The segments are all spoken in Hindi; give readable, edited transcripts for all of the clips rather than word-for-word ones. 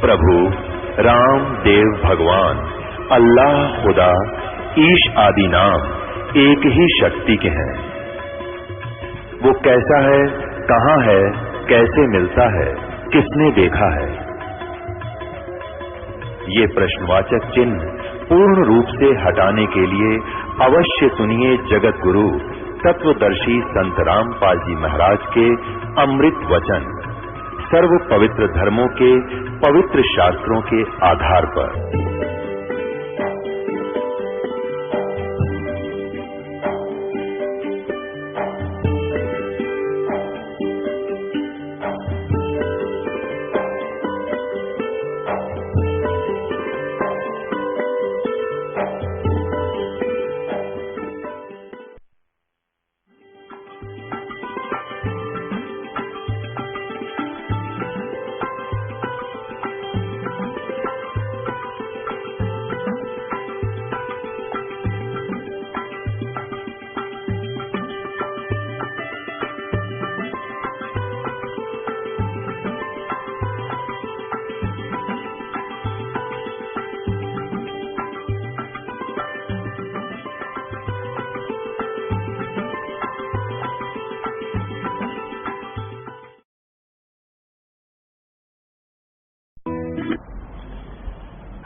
प्रभु राम देव भगवान अल्लाह खुदा ईश आदि नाम एक ही शक्ति के हैं। वो कैसा है, कहां है, कैसे मिलता है, किसने देखा है? ये प्रश्नवाचक चिन्ह पूर्ण रूप से हटाने के लिए अवश्य सुनिए जगत गुरु तत्वदर्शी संत रामपाल जी महाराज के अमृत वचन, सर्व पवित्र धर्मों के पवित्र शास्त्रों के आधार पर।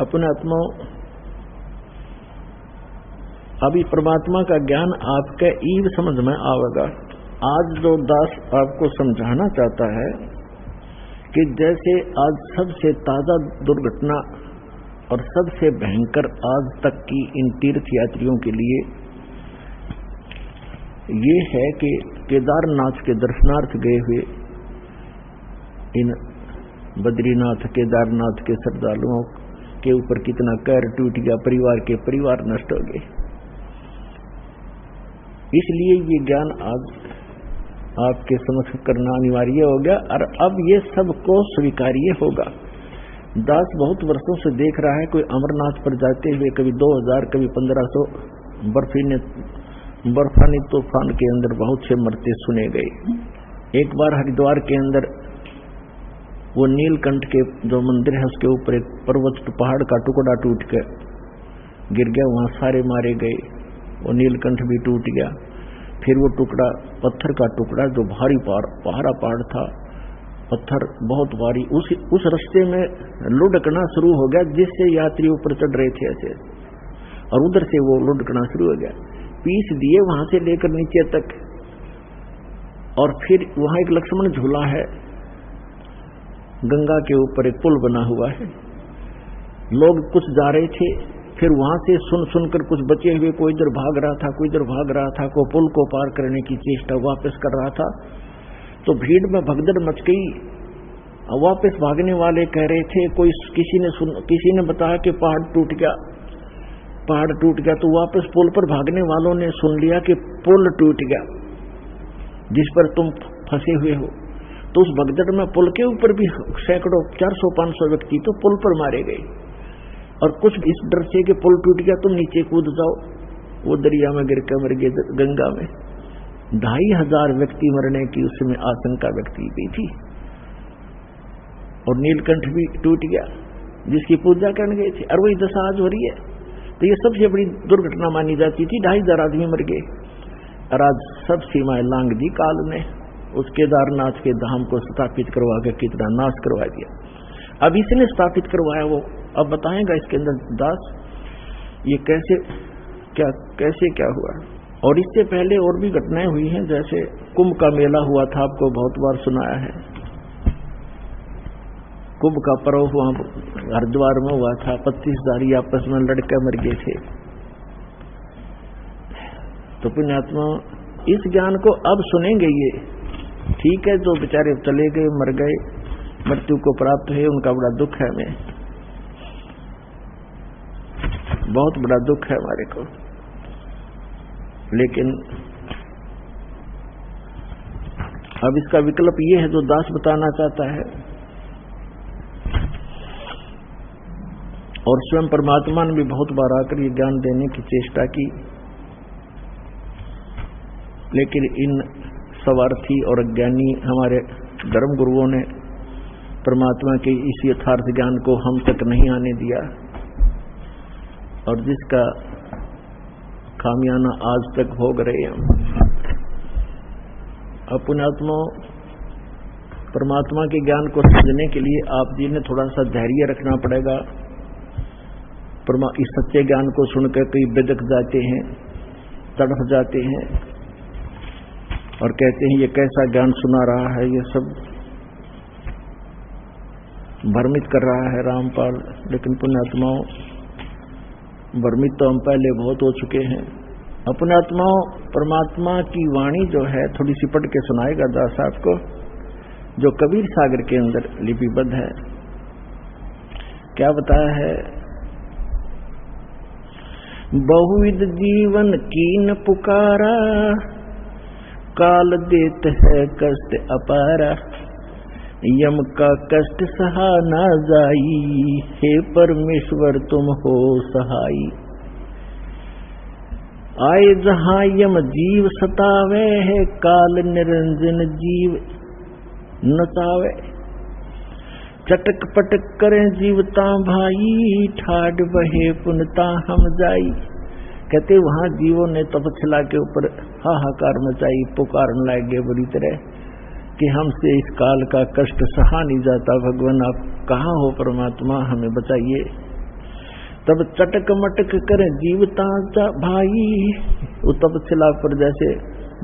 अपने आत्मा अभी परमात्मा का ज्ञान आपके ईव समझ में आवेगा। आज जो दास आपको समझाना चाहता है कि जैसे आज सबसे ताजा दुर्घटना और सबसे भयंकर आज तक की इन तीर्थ यात्रियों के लिए ये है कि केदारनाथ के दर्शनार्थ गए हुए इन बद्रीनाथ केदारनाथ के श्रद्धालुओं के ऊपर कितना कहर टूट गया, परिवार के परिवार नष्ट हो गए। इसलिए ये ज्ञान आज आपके समक्ष करना अनिवार्य हो गया और अब ये सबको स्वीकार्य होगा। दास बहुत वर्षों से देख रहा है, कोई अमरनाथ पर जाते हुए कभी 2000 कभी 1500 बर्फानी तूफान के अंदर बहुत से मरते सुने गए। एक बार हरिद्वार के अंदर वो नीलकंठ के जो मंदिर है उसके ऊपर एक पर्वत पहाड़ का टुकड़ा टूट कर गिर गया, वहां सारे मारे गए, वो नीलकंठ भी टूट गया। फिर वो टुकड़ा पत्थर का टुकड़ा जो भारी पहाड़ा पहाड़ था, पत्थर बहुत भारी, उस रास्ते में लुढ़कना शुरू हो गया जिससे यात्री ऊपर चढ़ रहे थे ऐसे, और उधर से वो लुढ़कना शुरू हो गया। पीस दिए वहां से लेकर नीचे तक। और फिर वहां एक लक्ष्मण झूला है, गंगा के ऊपर एक पुल बना हुआ है। लोग कुछ जा रहे थे, फिर वहां से सुनकर कुछ बचे हुए कोई इधर भाग रहा था, कोई इधर भाग रहा था, कोई पुल को पार करने की चेष्टा वापस कर रहा था। तो भीड़ में भगदड़ मच गई। वापस भागने वाले कह रहे थे, किसी ने बताया कि पहाड़ टूट गया। तो वापस पुल पर भागने वालों ने सुन लिया कि पुल टूट गया जिस पर तुम फंसे हुए हो। तो उस भगदड़ में पुल के ऊपर भी सैकड़ों 400-500 व्यक्ति तो पुल पर मारे गए, और कुछ इस डर से कि पुल टूट गया तुम नीचे कूद जाओ, वो दरिया में गिर कर मर गए गंगा में। 2500 व्यक्ति मरने की उसमें आशंका व्यक्त की गई थी। और नीलकंठ भी टूट गया जिसकी पूजा करने गए थे, और वही दशा आज हो रही है। तो ये सबसे बड़ी दुर्घटना मानी जाती थी। 2500 आदमी मर गए, और आज सब सीमाएं लांग दी काल ने। उस केदारनाथ के धाम को स्थापित करवा कर कितना नाश करवा दिया। अब इसने स्थापित करवाया, वो अब बताएगा इसके अंदर दास ये कैसे क्या हुआ। और इससे पहले और भी घटनाएं हुई हैं, जैसे कुंभ का मेला हुआ था, आपको बहुत बार सुनाया है। कुंभ का पर्व वहां हरिद्वार में हुआ था। 25,000 आपस में लड़के मर गए थे। तो पुण्यात्मा इस ज्ञान को अब सुनेंगे। ये ठीक है, जो बेचारे चले गए, मर गए, मृत्यु को प्राप्त हुए, उनका बड़ा दुख है। हमें बहुत बड़ा दुख है हमारे को। लेकिन अब इसका विकल्प ये है जो दास बताना चाहता है। और स्वयं परमात्मा ने भी बहुत बार आकर ये ज्ञान देने की चेष्टा की, लेकिन इन स्वार्थी और अज्ञानी हमारे धर्म गुरुओं ने परमात्मा के इस यथार्थ ज्ञान को हम तक नहीं आने दिया, और जिसका खामियाना आज तक भोग रहे हम। अपने आत्मा परमात्मा के ज्ञान को समझने के लिए आप जी ने थोड़ा सा धैर्य रखना पड़ेगा। इस सच्चे ज्ञान को सुनकर कई बिदक जाते हैं, तड़फ जाते हैं और कहते हैं ये कैसा ज्ञान सुना रहा है, ये सब भ्रमित कर रहा है रामपाल। लेकिन पुण्यात्माओं, भ्रमित तो हम पहले बहुत हो चुके हैं। अपने आत्माओं, परमात्मा की वाणी जो है थोड़ी सी पढ़ के सुनाएगा दास साहब को, जो कबीर सागर के अंदर लिपिबद्ध है। क्या बताया है? बहुविध जीवन कीन पुकारा, काल देत है कष्ट अपारा, यम का कष्ट सहा ना जाई, हे परमेश्वर तुम हो सहाई। आए जहां यम जीव सतावे है, काल निरंजन जीव नचावे। चटक पटक करें जीवता भाई, ठाड बहे पुनता हम जाई। कहते वहां जीवों ने तपस्या के ऊपर हाहाकार मचाई, पुकारने लगे बुरी तरह कि हमसे इस काल का कष्ट सहा नहीं जाता, भगवान आप कहाँ हो, परमात्मा हमें बचाइए। तब चटक मटक करें जीवता भाई। वो तपस्या पर जैसे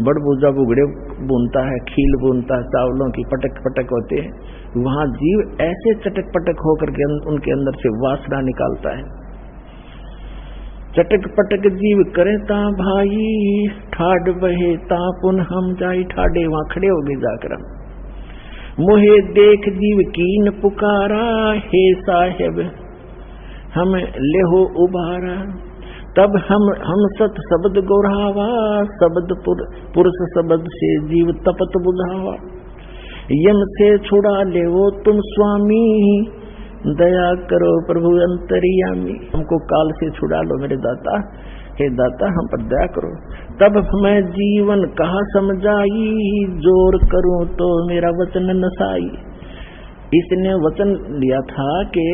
बड़ बूजा बुगड़े बुनता है, खील बुनता है, चावलों की पटक पटक होते हैं, वहां जीव ऐसे चटक पटक होकर के उनके अंदर से वासना निकालता है। चटक पटक जीव करे ता भाई, ठाड बहे ता पुन हम जाई। ठाडे वहां खड़े हो गए जाकर हम। मोहे देख जीव कीन पुकारा, हे साहेब हम लेहो उबारा। तब हम सत शब्द गोढ़ावा, शब्द पुरुष शब्द से जीव तपत बुझावा। यम से छुड़ा ले वो तुम स्वामी, दया करो प्रभु अंतर्यामी। हमको काल से छुड़ा लो मेरे दाता, हे दाता हम पर दया करो। तब मैं जीवन कहा समझाई, जोर करूं तो मेरा वचन नसाई। इसने वचन लिया था कि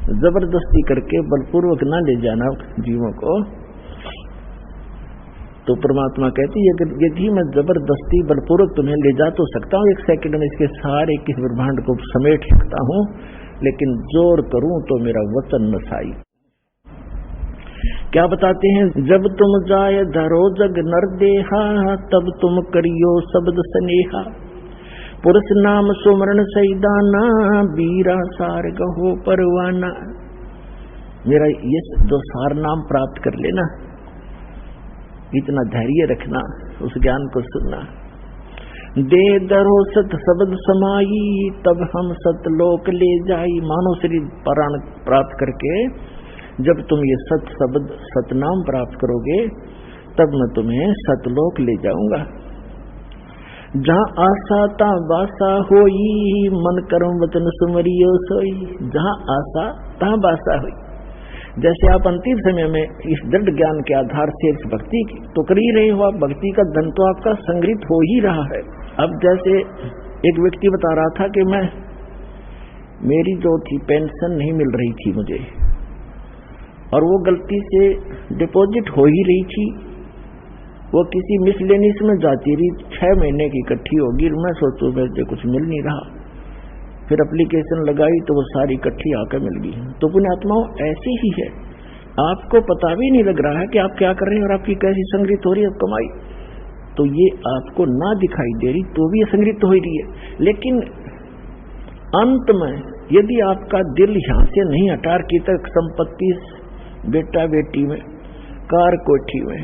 जबरदस्ती करके बलपूर्वक ना ले जाना जीवों को। तो परमात्मा कहती है यदि मैं जबरदस्ती बलपूर्वक तुम्हें ले जा तो सकता हूँ, एक सेकंड में इसके सारे किस ब्रह्मांड को समेट सकता हूँ, लेकिन जोर करूं तो मेरा वचन नसाई। क्या बताते हैं? जब तुम जाए धरो जग नर देहा, तब तुम करियो शब्द स्नेहा। पुरुष नाम सुमरण सैदाना, बीरा सार गहो परवाना। मेरा ये दो सार नाम प्राप्त कर लेना, इतना धैर्य रखना, उस ज्ञान को सुनना। दे दरो सत शब्द समाई, तब हम सतलोक ले जाई। मानो शरीर प्राण प्राप्त करके जब तुम ये सत शब्द सतनाम प्राप्त करोगे, तब मैं तुम्हें सतलोक ले जाऊंगा। जहाँ आशा ता बासा होई, मन कर्म वचन सुमरियो सोई। जहाँ आशा तहाँ बासा हुई। जैसे आप अंतिम समय में इस दृढ़ ज्ञान के आधार से भक्ति तो कर ही रहे हो, आप भक्ति का धन तो आपका संग्रहित हो ही रहा है। अब जैसे एक व्यक्ति बता रहा था कि मेरी जो थी पेंशन नहीं मिल रही थी मुझे, और वो गलती से डिपॉजिट हो ही रही थी, वो किसी मिसलेनियस में जाती रही, 6 महीने की इकट्ठी होगी। मैं सोचूं मुझे कुछ मिल नहीं रहा, फिर एप्लीकेशन लगाई तो वो सारी इकट्ठी आकर मिल गई। तो पुण्यात्माओं ऐसे ही है, आपको पता भी नहीं लग रहा है कि आप क्या कर रहे हैं और आपकी कैसी संग्रहित हो रही है कमाई। तो ये आपको ना दिखाई दे रही तो भी संग्रहित हो रही है, लेकिन अंत में यदि आपका दिल यहां से नहीं हटा की तक संपत्ति, बेटा बेटी में, कार कोठी में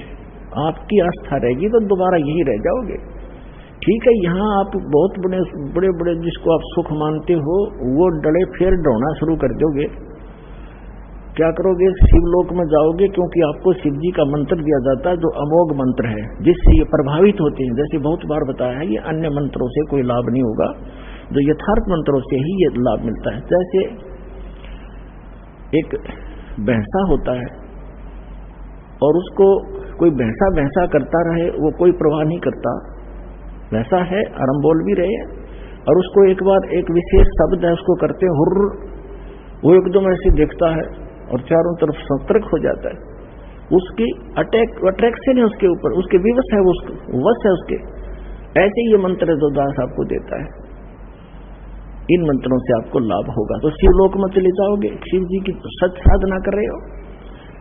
आपकी आस्था रहेगी तो दोबारा यही रह जाओगे। ठीक है, यहाँ आप बहुत बड़े बड़े जिसको आप सुख मानते हो वो डले फिर डोना शुरू कर दोगे। क्या करोगे? शिवलोक में जाओगे, क्योंकि आपको शिव जी का मंत्र दिया जाता है जो अमोघ मंत्र है, जिससे ये प्रभावित होते हैं। जैसे बहुत बार बताया है, ये अन्य मंत्रों से कोई लाभ नहीं होगा, जो यथार्थ मंत्रों से ही ये लाभ मिलता है। जैसे एक भैंसा होता है और उसको कोई भैंसा करता रहे, वो कोई प्रवाह नहीं करता, वैसा है, और हम बोल भी रहे हैं। और उसको एक बार एक विशेष शब्द है उसको करते हुर्र, वो एकदम ऐसे देखता है और चारों तरफ सतर्क हो जाता है। उसकी अट्रैक्शन है उसके ऊपर, उसके विवश है, वो वश है उसके। ऐसे ही ये मंत्र जो दास आपको देता है, इन मंत्रों से आपको लाभ होगा। तो शिवलोक में चले जाओगे, शिव जी की सच साधना कर रहे हो,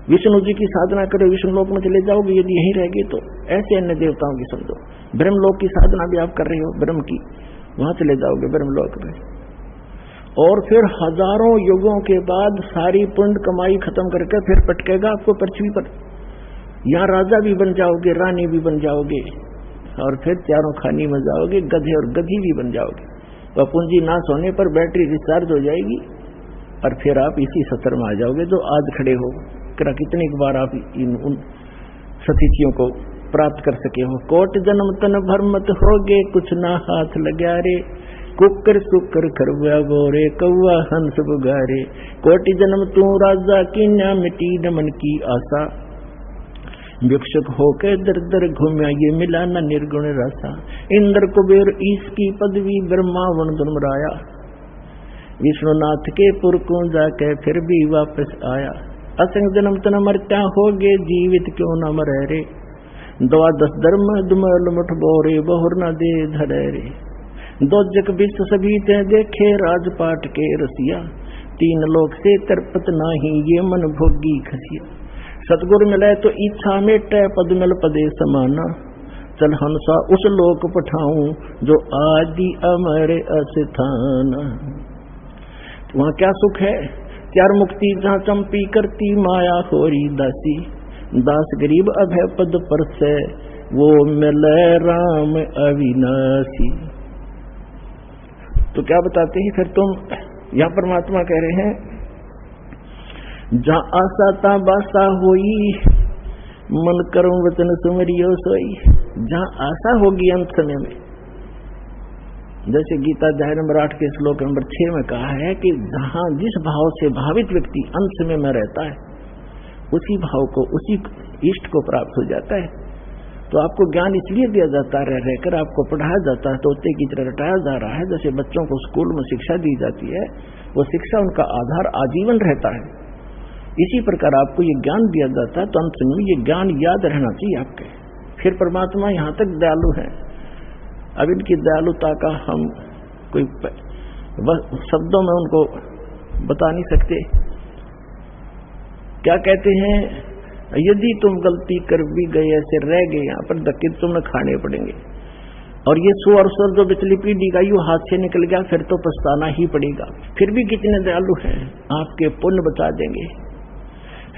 विष्णु जी की साधना कर रहे हो, विष्णु लोक में चले जाओगे। यदि यहीं रहेगी तो ऐसे अन्य देवताओं की समझो, ब्रह्मलोक की साधना भी आप कर रहे हो, ब्रह्म की, वहां चले जाओगे ब्रह्मलोक में। और फिर हजारों युगों के बाद सारी पुण्य कमाई खत्म करके फिर पटकेगा आपको पृथ्वी पर। यहाँ राजा भी बन जाओगे, रानी भी बन जाओगे, और फिर चारों खानी में जाओगे, गधे और गधी भी बन जाओगे। तो पूंजी नाश होने पर बैटरी डिस्चार्ज हो जाएगी और फिर आप इसी सत्र में आ जाओगे जो आज खड़े हो। कितनी बार आप उन सतिथियों को प्राप्त कर सके हो। कोट जन्म तन भरमत होगे, कुछ ना हाथ लगा रे, कुकर सुकर खरवा बोरे, कौआ हंस बुगारे। कोटि जन्म तू राजा की न्या मिटी न मन की आशा, भिक्षुक होके दर दर घूमया ये मिला न निर्गुण रसा। इंद्र कुबेर ईश की पदवी ब्रह्मा वन दुर्मराया, विष्णुनाथ के पुर को जाके फिर भी वापस आया। असंग जन्म तन मरता होगे, जीवित क्यों न मरे रे, द्वादश धर्म दुमल मुठ बोरे, बहुर न दे धरे रे। दो जग विश्व सभी ते देखे, राजपाट के रसिया, तीन लोक से तरपत नाही, ये मन भोगी खसिया। सतगुर मिले तो इच्छा मेटे, पद मिल पदे समाना, चल हंसा उस लोक पठाऊं, जो आदि अमर अस्थाना। वहां क्या सुख है, चार मुक्ति जहाँ चंपी करती, माया होरी दासी, दास गरीब अभय पद पर से, वो मिले राम अविनाशी। तो क्या बताते हैं फिर तुम, यहाँ परमात्मा कह रहे हैं, जहाँ आशा ता बासा होई, मन करूं वचन सुमरियो सोई। जहाँ आशा होगी अंत समय में, जैसे गीता अध्याय नंबर 8 के श्लोक नंबर 6 में कहा है कि जहाँ जिस भाव से भावित व्यक्ति अंत समय में रहता है, उसी भाव को, उसी इष्ट को प्राप्त हो जाता है। तो आपको ज्ञान इसलिए दिया जाता है, रहकर आपको पढ़ाया जाता है, तोते की तरह रटाया जा रहा है। जैसे बच्चों को स्कूल में शिक्षा दी जाती है, वो शिक्षा उनका आधार आजीवन रहता है। इसी प्रकार आपको ये ज्ञान दिया जाता है, तो अंत में ये ज्ञान याद रहना चाहिए आपके। फिर परमात्मा यहाँ तक दयालु है। अब इनकी दयालुता का हम कोई शब्दों में उनको बता नहीं सकते। क्या कहते हैं, यदि तुम गलती कर भी गए, ऐसे रह गए, यहाँ पर धक्के तुम्हें खाने पड़ेंगे। और ये सो और सो जो बिचली पीढ़ी का यू हाथ से निकल गया, फिर तो पछताना ही पड़ेगा। फिर भी कितने दयालु हैं, आपके पुण्य बचा देंगे।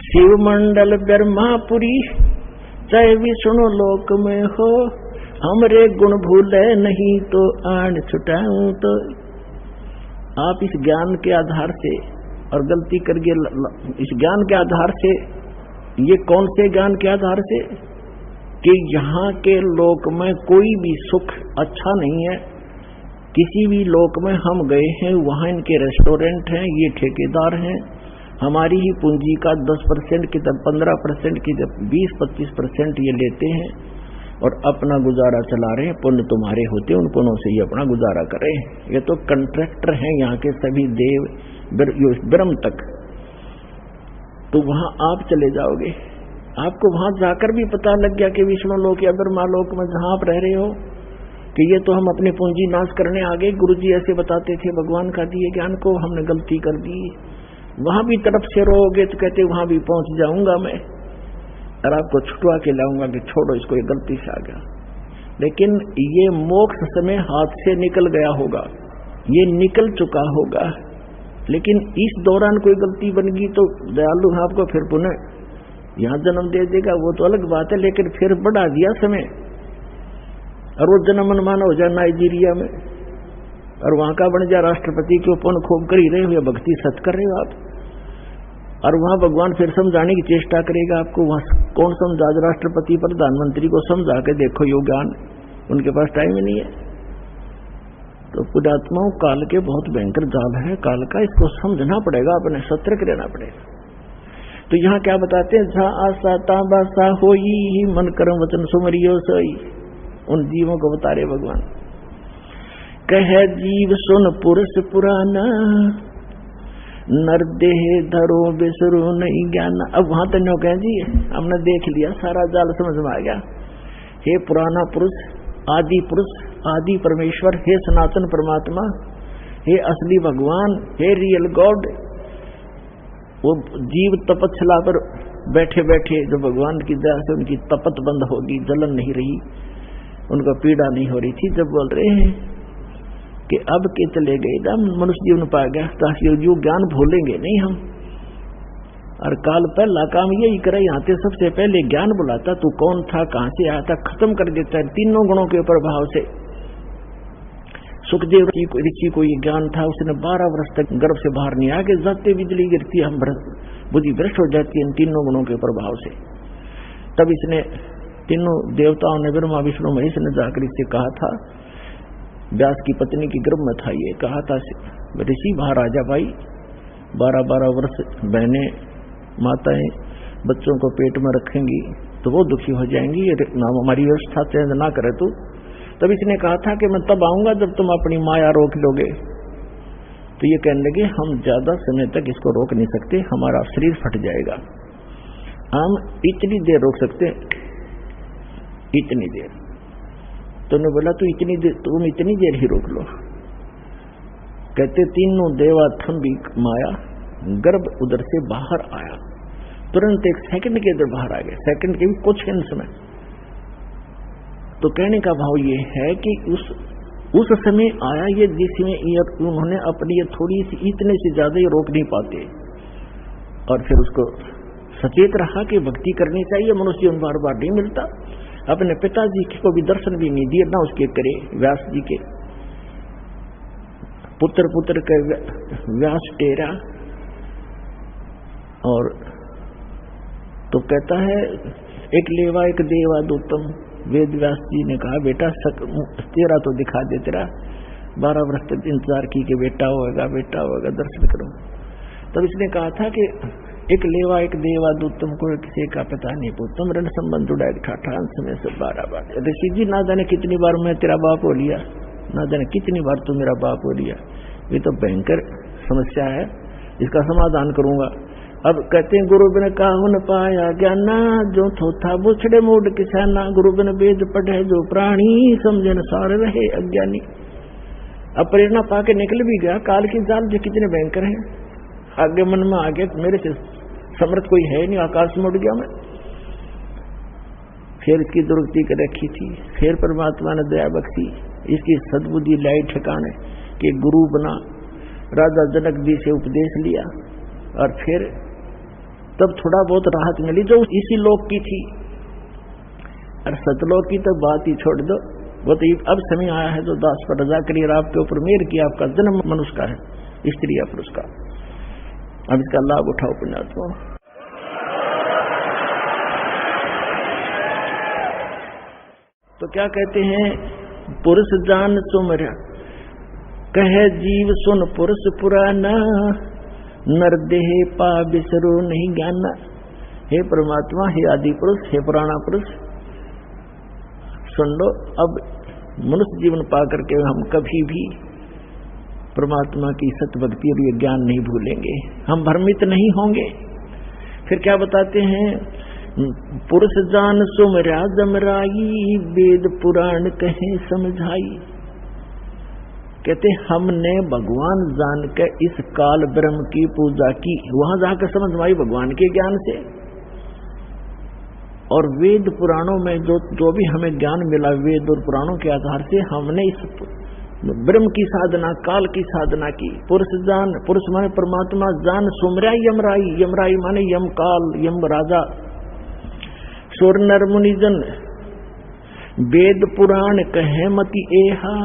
शिव मंडल ब्रह्मापुरी, चाहे विष्णु लोक में हो, हमरे गुण भूले नहीं तो आन छुटाऊं। तो आप इस ज्ञान के आधार से, और गलती करके इस ज्ञान के आधार से, ये कौन से ज्ञान के आधार से, कि यहाँ के लोक में कोई भी सुख अच्छा नहीं है। किसी भी लोक में हम गए हैं, वहाँ इनके रेस्टोरेंट हैं, ये ठेकेदार हैं, हमारी ही पूंजी का 10% की, 15% की, 20-25% ये लेते हैं और अपना गुजारा चला रहे हैं। पुण्य तुम्हारे होते, उन पुण्यों से ये अपना गुजारा कर रहे हैं। ये तो कंट्रैक्टर हैं यहाँ के सभी देव ब्रह्म तक। तो वहां आप चले जाओगे, आपको वहां जाकर भी पता लग गया कि विष्णु लोक या ब्रह्मा लोक में जहां आप रह रहे हो, कि ये तो हम अपनी पूंजी नाश करने आ गए। गुरुजी ऐसे बताते थे, भगवान का दिए ज्ञान को हमने गलती कर दी। वहां भी तरफ से रोगे तो कहते वहां भी पहुंच जाऊंगा मैं, और आपको छुटवा के लाऊंगा कि छोड़ो इसको, ये गलती से आ गया। लेकिन ये मोक्ष समय हाथ से निकल गया होगा, ये निकल चुका होगा। लेकिन इस दौरान कोई गलती बन गई तो दयालु आपको फिर पुनः यहाँ जन्म दे देगा, वो तो अलग बात है। लेकिन फिर बढ़ा दिया समय, और वो जन्म मनमाना हो जाए नाइजीरिया में, और वहां का बन जाए राष्ट्रपति, क्यों पुण्य खूब कर ही रहे हो या भक्ति सत कर रहे हो आप। और वहां भगवान फिर समझाने की चेष्टा करेगा आपको। वहां कौन समझा, राष्ट्रपति प्रधानमंत्री को समझा के देखो यो ज्ञान, उनके पास टाइम ही नहीं है। तो पुण्यात्माओं, काल के बहुत भयंकर जाल है काल का, इसको समझना पड़ेगा, अपने सतर्क रहना पड़ेगा। तो यहाँ क्या बताते हैं, जहाँ आशा ताबासा होई, मन कर्म वचन सुमरियो सोई। उन जीवों को बता रहे भगवान कह जीव सुन पुरुष पुराना, नर देह धरो बिसरो नहीं ज्ञान। अब वहां तक कह जी हमने देख लिया, सारा जाल समझ में आ गया। हे पुराना पुरुष, आदि पुरुष, आदि परमेश्वर, हे सनातन परमात्मा, हे असली भगवान, हे रियल गॉड। वो जीव तपच्छला पर बैठे बैठे जो भगवान की दया से उनकी तपत बंद होगी, जलन नहीं रही, उनको पीड़ा नहीं हो रही थी, जब बोल रहे हैं कि अब के चले गए जब मनुष्य जीवन पा गया, ताकि जो ज्ञान भूलेंगे नहीं हम। और काल पहला काम यही करे, यहाँ से सबसे पहले ज्ञान बुलाता, तू कौन था, कहां से आया था, खत्म कर देता है तीनों गुणों के प्रभाव से। सुखदेव ऋषि को ये ज्ञान था, उसने 12 वर्ष तक गर्भ से बाहर नहीं आके जाते बिजली गिरती, हम बुद्धि भ्रष्ट हो जाती है इन तीनों गुणों के प्रभाव से। तब इसने तीनों देवताओं ने, ब्रह्मा विष्णु महेश ने जाकर इससे कहा था, व्यास की पत्नी की गर्भ में था, ये कहा था ऋषि बाहर आ जा भाई, 12-12 वर्ष बहनें माताएं बच्चों को पेट में रखेंगी तो वो दुखी हो जाएंगी, हमारी व्यवस्था चेंज ना करे तो। तब इसने कहा था कि मैं तब आऊंगा जब तुम अपनी माया रोक लोगे। तो ये कहने लगे हम ज्यादा समय तक इसको रोक नहीं सकते, हमारा शरीर फट जाएगा, हम इतनी देर रोक सकते, इतनी देर। तो उन्होंने बोला तो इतनी देर, तुम इतनी देर ही रोक लो। कहते तीनों देवाथम भी माया गर्भ उधर से बाहर आया, तुरंत 1 सेकंड के अंदर बाहर आ गए, सेकंड के भी कुछ समय। तो कहने का भाव ये है कि उस समय आया ये जिसमें उन्होंने अपनी थोड़ी सी, इतने से ज्यादा ये रोक नहीं पाते, और फिर उसको सचेत रहा कि भक्ति करनी चाहिए, मनुष्य जीवन बार बार नहीं मिलता। अपने पिताजी को भी दर्शन भी नहीं दिए, ना उसके करे व्यास जी के पुत्र के व्यास टेरा। और तो कहता है एक लेवा एक देवा दूतम, वेद व्यास जी ने कहा बेटा तेरा तो दिखा दे, तेरा 12 वर्ष तक इंतजार की कि बेटा होगा दर्शन करो। तब इसने कहा था कि एक लेवा एक देवा दूत, तुमको किसी का पता नहीं पूछता, रण संबंध जुड़ा ठाठा समय से 12 बार। ऋषि जी ना जाने कितनी बार मैं तेरा बाप हो लिया, ना जाने कितनी बार तू मेरा बाप हो लिया, ये तो भयंकर समस्या है, इसका समाधान करूंगा। अब कहते हैं गुरु बिन काहू न पाया ज्ञाना, जो थोथा बुछड़े मूड किसाना, गुरु बिन वेद पढ़े जो प्राणी, समझन सार रहे अज्ञानी। अब प्रेरणा पाके निकल भी गया, काल की जाल जो कितने भयंकर है, आगे मन में आ गया मेरे से समर्थ कोई है नहीं, आकाश में उड़ गया मैं। फिर इसकी दुर्गति कर रखी थी, फिर परमात्मा ने दया बख्शी, इसकी सद्बुद्धि लाई ठिकाने कि गुरु बना, राजा जनक जी से उपदेश लिया, और फिर तब थोड़ा बहुत राहत मिली जो इसी लोक की थी। और सतलोक की तो बात ही छोड़ दो, वो तो अब समय आया है जो दास पर रजा करिए, आपके ऊपर मेहर किया, आपका जन्म मनुष्य का है, स्त्री या पुरुष का। अब इसका लाभ उठाओ पुण्यात्मा। तो क्या कहते हैं, पुरुष जान सुमरा, कहे जीव सुन पुरुष पुराना, नर देह पा बिसरो नहीं ज्ञाना। हे परमात्मा, हे आदि पुरुष, हे पुराना पुरुष, सुन लो, अब मनुष्य जीवन पा करके हम कभी भी परमात्मा की सत्य भक्ति और ये ज्ञान नहीं भूलेंगे, हम भ्रमित नहीं होंगे। फिर क्या बताते हैं, पुरुष जान सुमरा जमराई, वेद पुराण कहे समझाई। कहते हमने भगवान जान के इस काल ब्रह्म की पूजा की, वहां जाकर समझ में आई भगवान के ज्ञान से। और वेद पुराणों में जो भी हमें ज्ञान मिला, वेद और पुराणों के आधार से हमने इस ब्रह्म की साधना, काल की साधना की। पुरुष जान, पुरुष माने परमात्मा, जान सुमरा यमराई, यमराई माने यम काल, यम राजा। सुर नर मुनिजन वेद पुराण कहे मति एहा,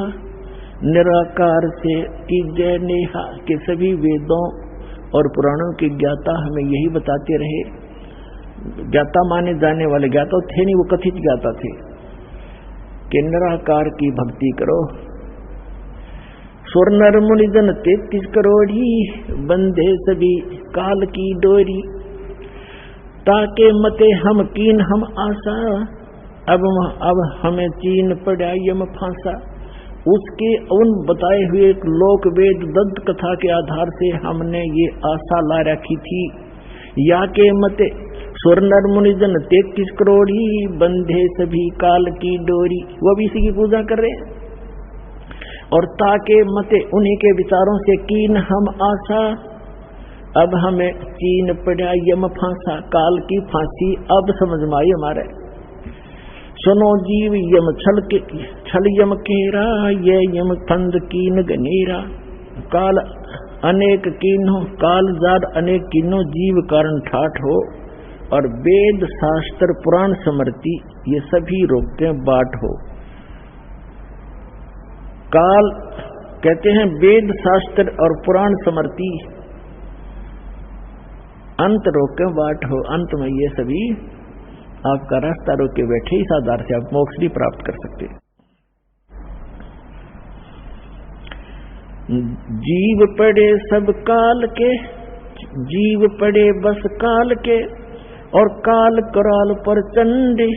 निराकार से की जय नेहा। के सभी वेदों और पुराणों के ज्ञाता हमें यही बताते रहे, ज्ञाता माने जाने वाले, ज्ञाता थे नहीं, वो कथित ज्ञाता थे, कि निराकार की भक्ति करो। सुर नर मुनिजन 33 करोड़ी, बंधे सभी काल की डोरी। ताके मते हम कीन हम आशा, अब हमें चीन पड़ा यम फांसा। उसके उन बताए हुए लोक वेद दंत कथा के आधार से हमने ये आशा ला रखी थी, या के मते स्वर नर मुनिजन 33 करोड़ ही बंधे सभी काल की डोरी, वो भी इसी की पूजा कर रहे हैं। और ताके मते उन्हीं के विचारों से कीन हम आशा, अब हमें चीन पड़ा यम फांसा, काल की फांसी अब समझ में आई हमारे। सुनो जीव यम छल यम केरा, ये यम फंद कीन गनेरा, काल अनेक कीनो, काल जार अनेक कीनो, जीव कारण ठाठ हो, और वेद शास्त्र पुराण स्मृति ये सभी रोकते बाट हो। काल कहते हैं वेद शास्त्र और पुराण स्मृति अंत रोके बाट हो, अंत में ये सभी आपका रास्ता रोके बैठे, इस आधार से आप मोक्ष नहीं प्राप्त कर सकते। जीव पड़े सब काल के, जीव पड़े बस काल के, और काल कराल पर चंडे,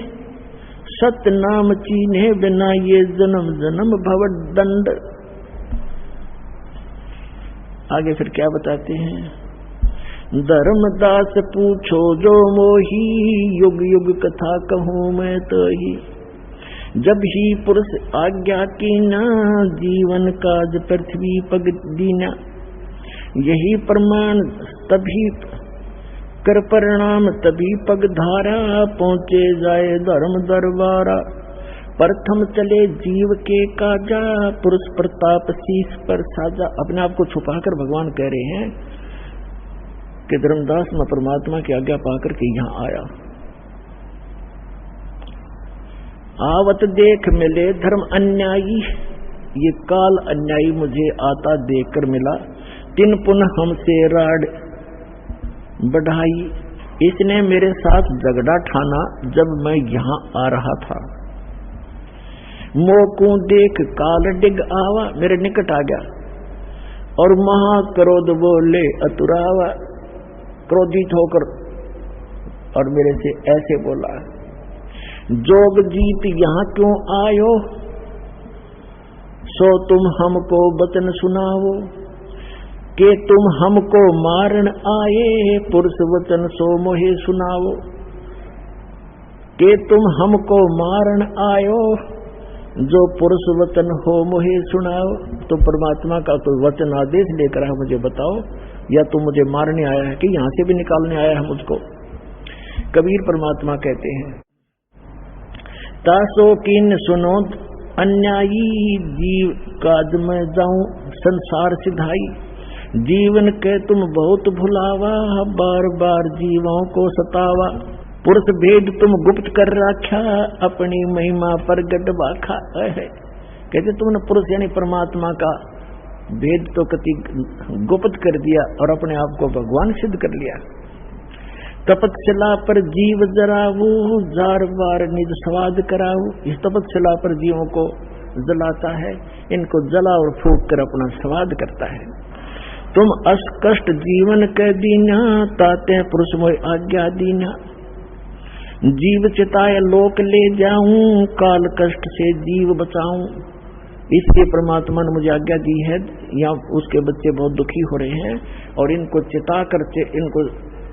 सत नाम चीन्हे बिना ये जन्म जन्म भव दंड। आगे फिर क्या बताते हैं? धर्मदास पूछो जो मोही, युग युग कथा कहूँ मैं तो ही, जब ही पुरुष आज्ञा की ना, जीवन काज पृथ्वी पग दीना, यही प्रमाण तभी कर परिणाम तभी पग धारा, पहुँचे जाए धर्म दरबारा, प्रथम चले जीव के काजा, पुरुष प्रताप शीश पर साजा। अपने आप को छुपाकर भगवान कह रहे हैं कि धर्मदास मैं परमात्मा की आज्ञा पाकर के यहाँ आया, आवत देख मिले धर्म अन्यायी, ये काल अन्यायी मुझे आता देखकर मिला, तिन पुनः हमसे राड बढ़ाई, इसने मेरे साथ झगड़ा ठाना जब मैं यहाँ आ रहा था, मोकू देख काल डिग आवा, मेरे निकट आ गया, और महाक्रोध बोले अतुरावा, क्रोधित होकर और मेरे से ऐसे बोला, जोग जीत यहाँ क्यों आयो, सो तुम हमको वचन सुनाओ, कि तुम हमको मारन आए, पुरुष वचन सो मोहे सुनाओ, कि तुम हमको मारन आयो, जो पुरुष वचन हो मोहे सुनाओ। तो परमात्मा का कोई वचन आदेश लेकर है मुझे बताओ, या तुम मुझे मारने आया है कि यहां से भी निकालने आया है मुझको। कबीर परमात्मा कहते हैं, तासो किन सुनो अन्यायी, जीव काज में जाऊं संसार सिधाई, जीवन के तुम बहुत भुलावा, बार बार जीवों को सतावा, पुरुष भेद तुम गुप्त कर रखा, अपनी महिमा प्रगट बाखा है। कहते तुमने पुरुष यानी परमात्मा का भेद तो कति गुप्त कर दिया और अपने आप को भगवान सिद्ध कर लिया। तपस्या पर जीव जराऊ, जार बार निज स्वाद कराऊ, इस तपस्या पर जीवों को जलाता है, इनको जला और फूक कर अपना स्वाद करता है। तुम अस कष्ट जीवन के दीना, ताते पुरुष मोह आज्ञा दीना, जीव चिताए लोक ले जाऊं, काल कष्ट से जीव बचाऊं। इसलिए परमात्मा ने मुझे आज्ञा दी है, यहाँ उसके बच्चे बहुत दुखी हो रहे हैं और इनको चिता कर, इनको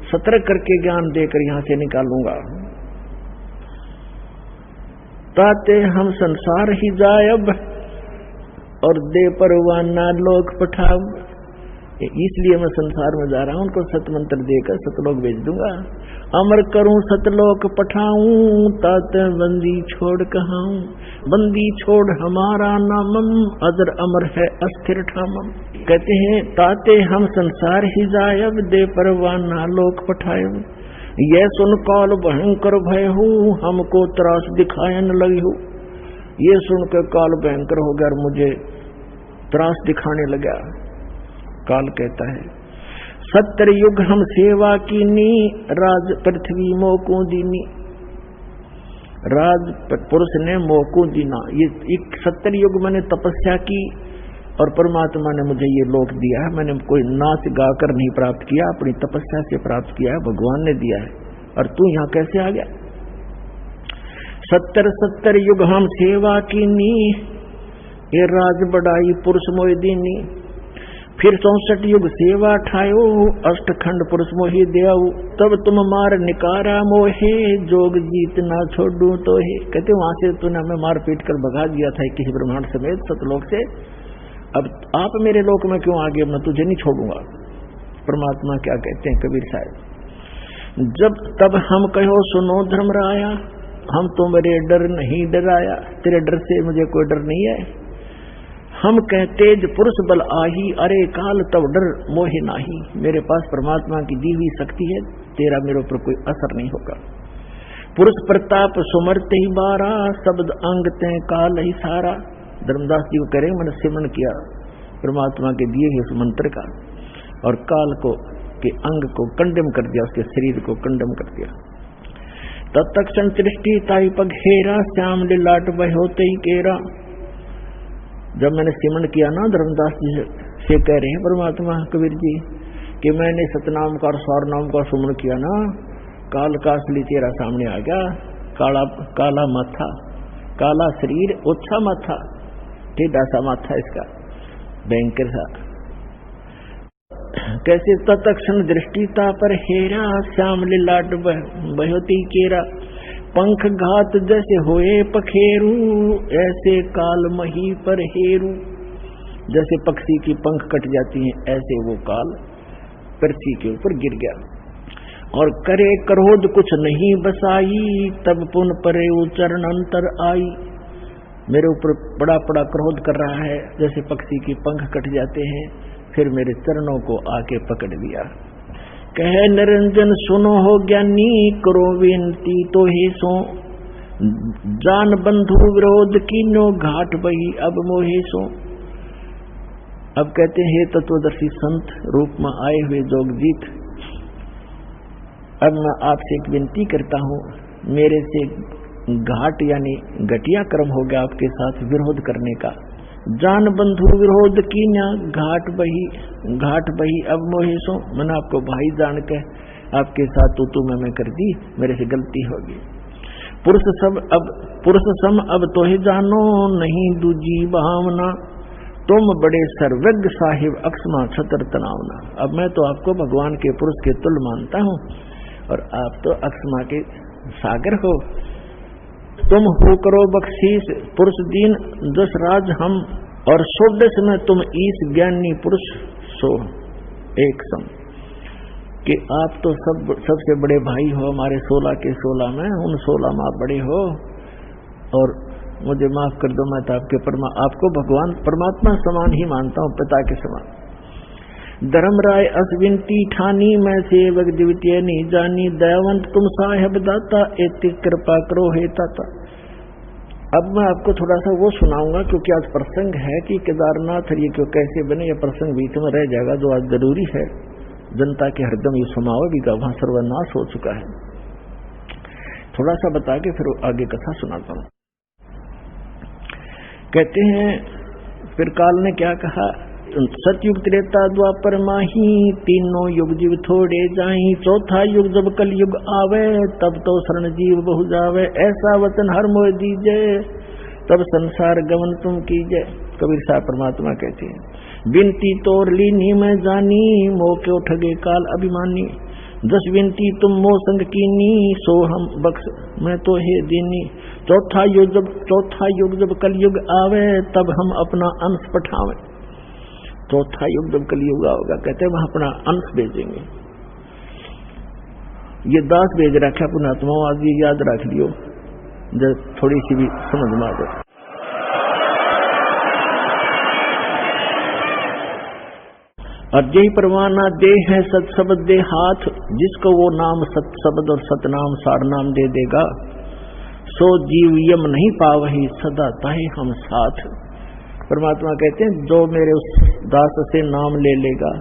सतर्क करके ज्ञान देकर यहाँ से निकालूंगा। ताते हम संसार ही जायब, और दे परवाना लोक पठाव, इसलिए मैं संसार में जा रहा हूँ, उनको सतमंत्र देकर सतलोक भेज दूंगा। अमर करूं सतलोक पठाऊं, तात बंदी छोड़ कहाऊं, बंदी छोड़ हमारा नामम, अजर अमर है अस्थिर ठामम। कहते हैं ताते हम संसार ही जायब, दे परवाना लोक पठायब, यह सुन काल भयंकर भय हूँ, हमको त्रास दिखायन लगी हूँ। ये सुनकर काल भयंकर हो गया और मुझे त्रास दिखाने लगा। काल कहता है सत्तर युग हम सेवा कीनी, राज पृथ्वी मोको दीनी, राज पुरुष ने मोको दीना। ये 70 युग मैंने तपस्या की और परमात्मा ने मुझे ये लोक दिया है। मैंने कोई नाच गाकर नहीं प्राप्त किया, अपनी तपस्या से प्राप्त किया है, भगवान ने दिया है। और तू यहाँ कैसे आ गया? 70 युग हम सेवा कीनी, ये राज बढ़ाई पुरुष मोहि दीनी। फिर 64 युग सेवा ठायो, अष्टखंड पुरुष मोहि देऊ। तब तुम मार निकारा मोहे, जोग जीत ना छोड़ू तो हे। कहते वहां से तूने हमें मार पीट कर भगा दिया था किसी ब्रह्मांड समेत सतलोक से, अब आप मेरे लोक में क्यों आ गए, मैं तुझे नहीं छोड़ूंगा। परमात्मा क्या कहते हैं कबीर साहब, जब तब हम कहो सुनो धर्मराया, हम तुम्हारे डर नहीं डराया, तेरे डर से मुझे कोई डर नहीं है। हम कहते पुरुष बल आही, अरे काल तब डर मोहे नाही। मेरे पास परमात्मा की दी हुई शक्ति है, तेरा मेरे ऊपर कोई असर नहीं होगा। पुरुष प्रताप सुमरते ही बारा, शब्द अंग ते काल ही सारा। धर्मदास जी को कह रहे, मैंने सिमरण किया परमात्मा के दिए हुए उस मंत्र का, और काल को के अंग को कंडम कर दिया, उसके शरीर को कंडम कर दिया। तत्क्षण सृष्टि ताई पघेरा, श्याम लाट बहोते ही केरा। जब मैंने सिमरण किया ना, धर्मदास जी से कह रहे हैं परमात्मा कबीर जी कि मैंने सतनाम का और सौरनाम का सुमरण किया ना, काल का असली चेहरा सामने आ गया। काला माथा, काला शरीर, ओछा माथा, टेढ़ा सा माथा इसका, भयंकर सा। कैसे तत्क्षण दृष्टिता पर हेरा, श्याम लाट बहोती केरा। पंख घात जैसे होए पखेरू, ऐसे काल मही पर हेरू। जैसे पक्षी की पंख कट जाती हैं, ऐसे वो काल पृथ्वी के ऊपर गिर गया। और करे क्रोध कुछ नहीं बसाई, तब पुन परे चरण अंतर आई। मेरे ऊपर बड़ा बड़ा क्रोध कर रहा है, जैसे पक्षी की पंख कट जाते हैं, फिर मेरे चरणों को आके पकड़ लिया। कहे निरंजन सुनो हो ज्ञानी, करो विनती तो ही सो। जान बंधु विरोध कीनो, घाट बही अब मोहे सो। अब कहते हैं तत्वदर्शी संत रूप में आए हुए जोगजीत, अब मैं आपसे एक विनती करता हूं, मेरे से घाट यानी घटिया कर्म हो गया आपके साथ विरोध करने का। जान बंधु विरोध की न, घाट बही अब मोहे सो। मैंने आपको भाई जान के आपके साथ तू मैं कर दी, मेरे से गलती होगी। पुरुष सम अब तो ही जानो, नहीं दूजी भावना। तुम बड़े सर्वज्ञ साहिब, अक्षमा छतर तनावना। अब मैं तो आपको भगवान के पुरुष के तुल्य मानता हूँ, और आप तो अक्षमा के सागर हो। तुम हो करो बख्शीश, पुरुष दीन दस राज हम। और 16 में तुम ईस ज्ञानी पुरुष सो एक सम। कि आप तो सबसे बड़े भाई हो हमारे, 16 के 16 में, उन 16 में आप बड़े हो। और मुझे माफ कर दो, मैं तो आपको भगवान परमात्मा समान ही मानता हूँ, पिता के समान। धर्मराय अश्विनती ठानी, मैं सेवक द्वितीय नहीं जानी। दयावंत तुम साहेब दाता, एति कृपा करो हे ताता। अब मैं आपको थोड़ा सा वो सुनाऊंगा, क्योंकि आज प्रसंग है कि केदारनाथ ये क्यों कैसे बने, ये प्रसंग बीच में रह जाएगा, जो आज जरूरी है जनता के हरदम ये समावेगी का, वहां सर्वनाश हो चुका है। थोड़ा सा बता के फिर आगे कथा सुनाता हूं। कहते हैं फिर काल ने क्या कहा, सतयुग त्रेता द्वापर माही, तीनों युग जीव थोड़े जाही। चौथा युग जब कल युग आवे, तब तो शरण जीव बहु जावे। ऐसा वचन हर मोह दीजे, तब संसार गमन तुम कीजे। कबीर साहब परमात्मा कहते हैं, बिनती तोर लीनी में जानी, मोह क्यों ठगे काल अभिमानी। दस विनती तुम मोह संग कीनी, सो हम बख्श मैं तो हे दीनी। चौथा युग जब कल युग आवे, तब हम अपना अंश पठावे। चौथा युग जब कलयुग होगा, कहते हैं वहां अपना अंश भेजेंगे। ये दास भेज रखा पुणात्मा, आज ये याद रख लियो, जब थोड़ी सी भी समझ में आ जाए। और यही परवाना दे है सत शब्द दे हाथ, जिसको वो नाम सत शब्द और सतनाम सार नाम दे देगा, सो जीव यम नहीं पावही, सदा ताहे हम साथ। परमात्मा कहते हैं जो मेरे उस दास से नाम ले लेगा,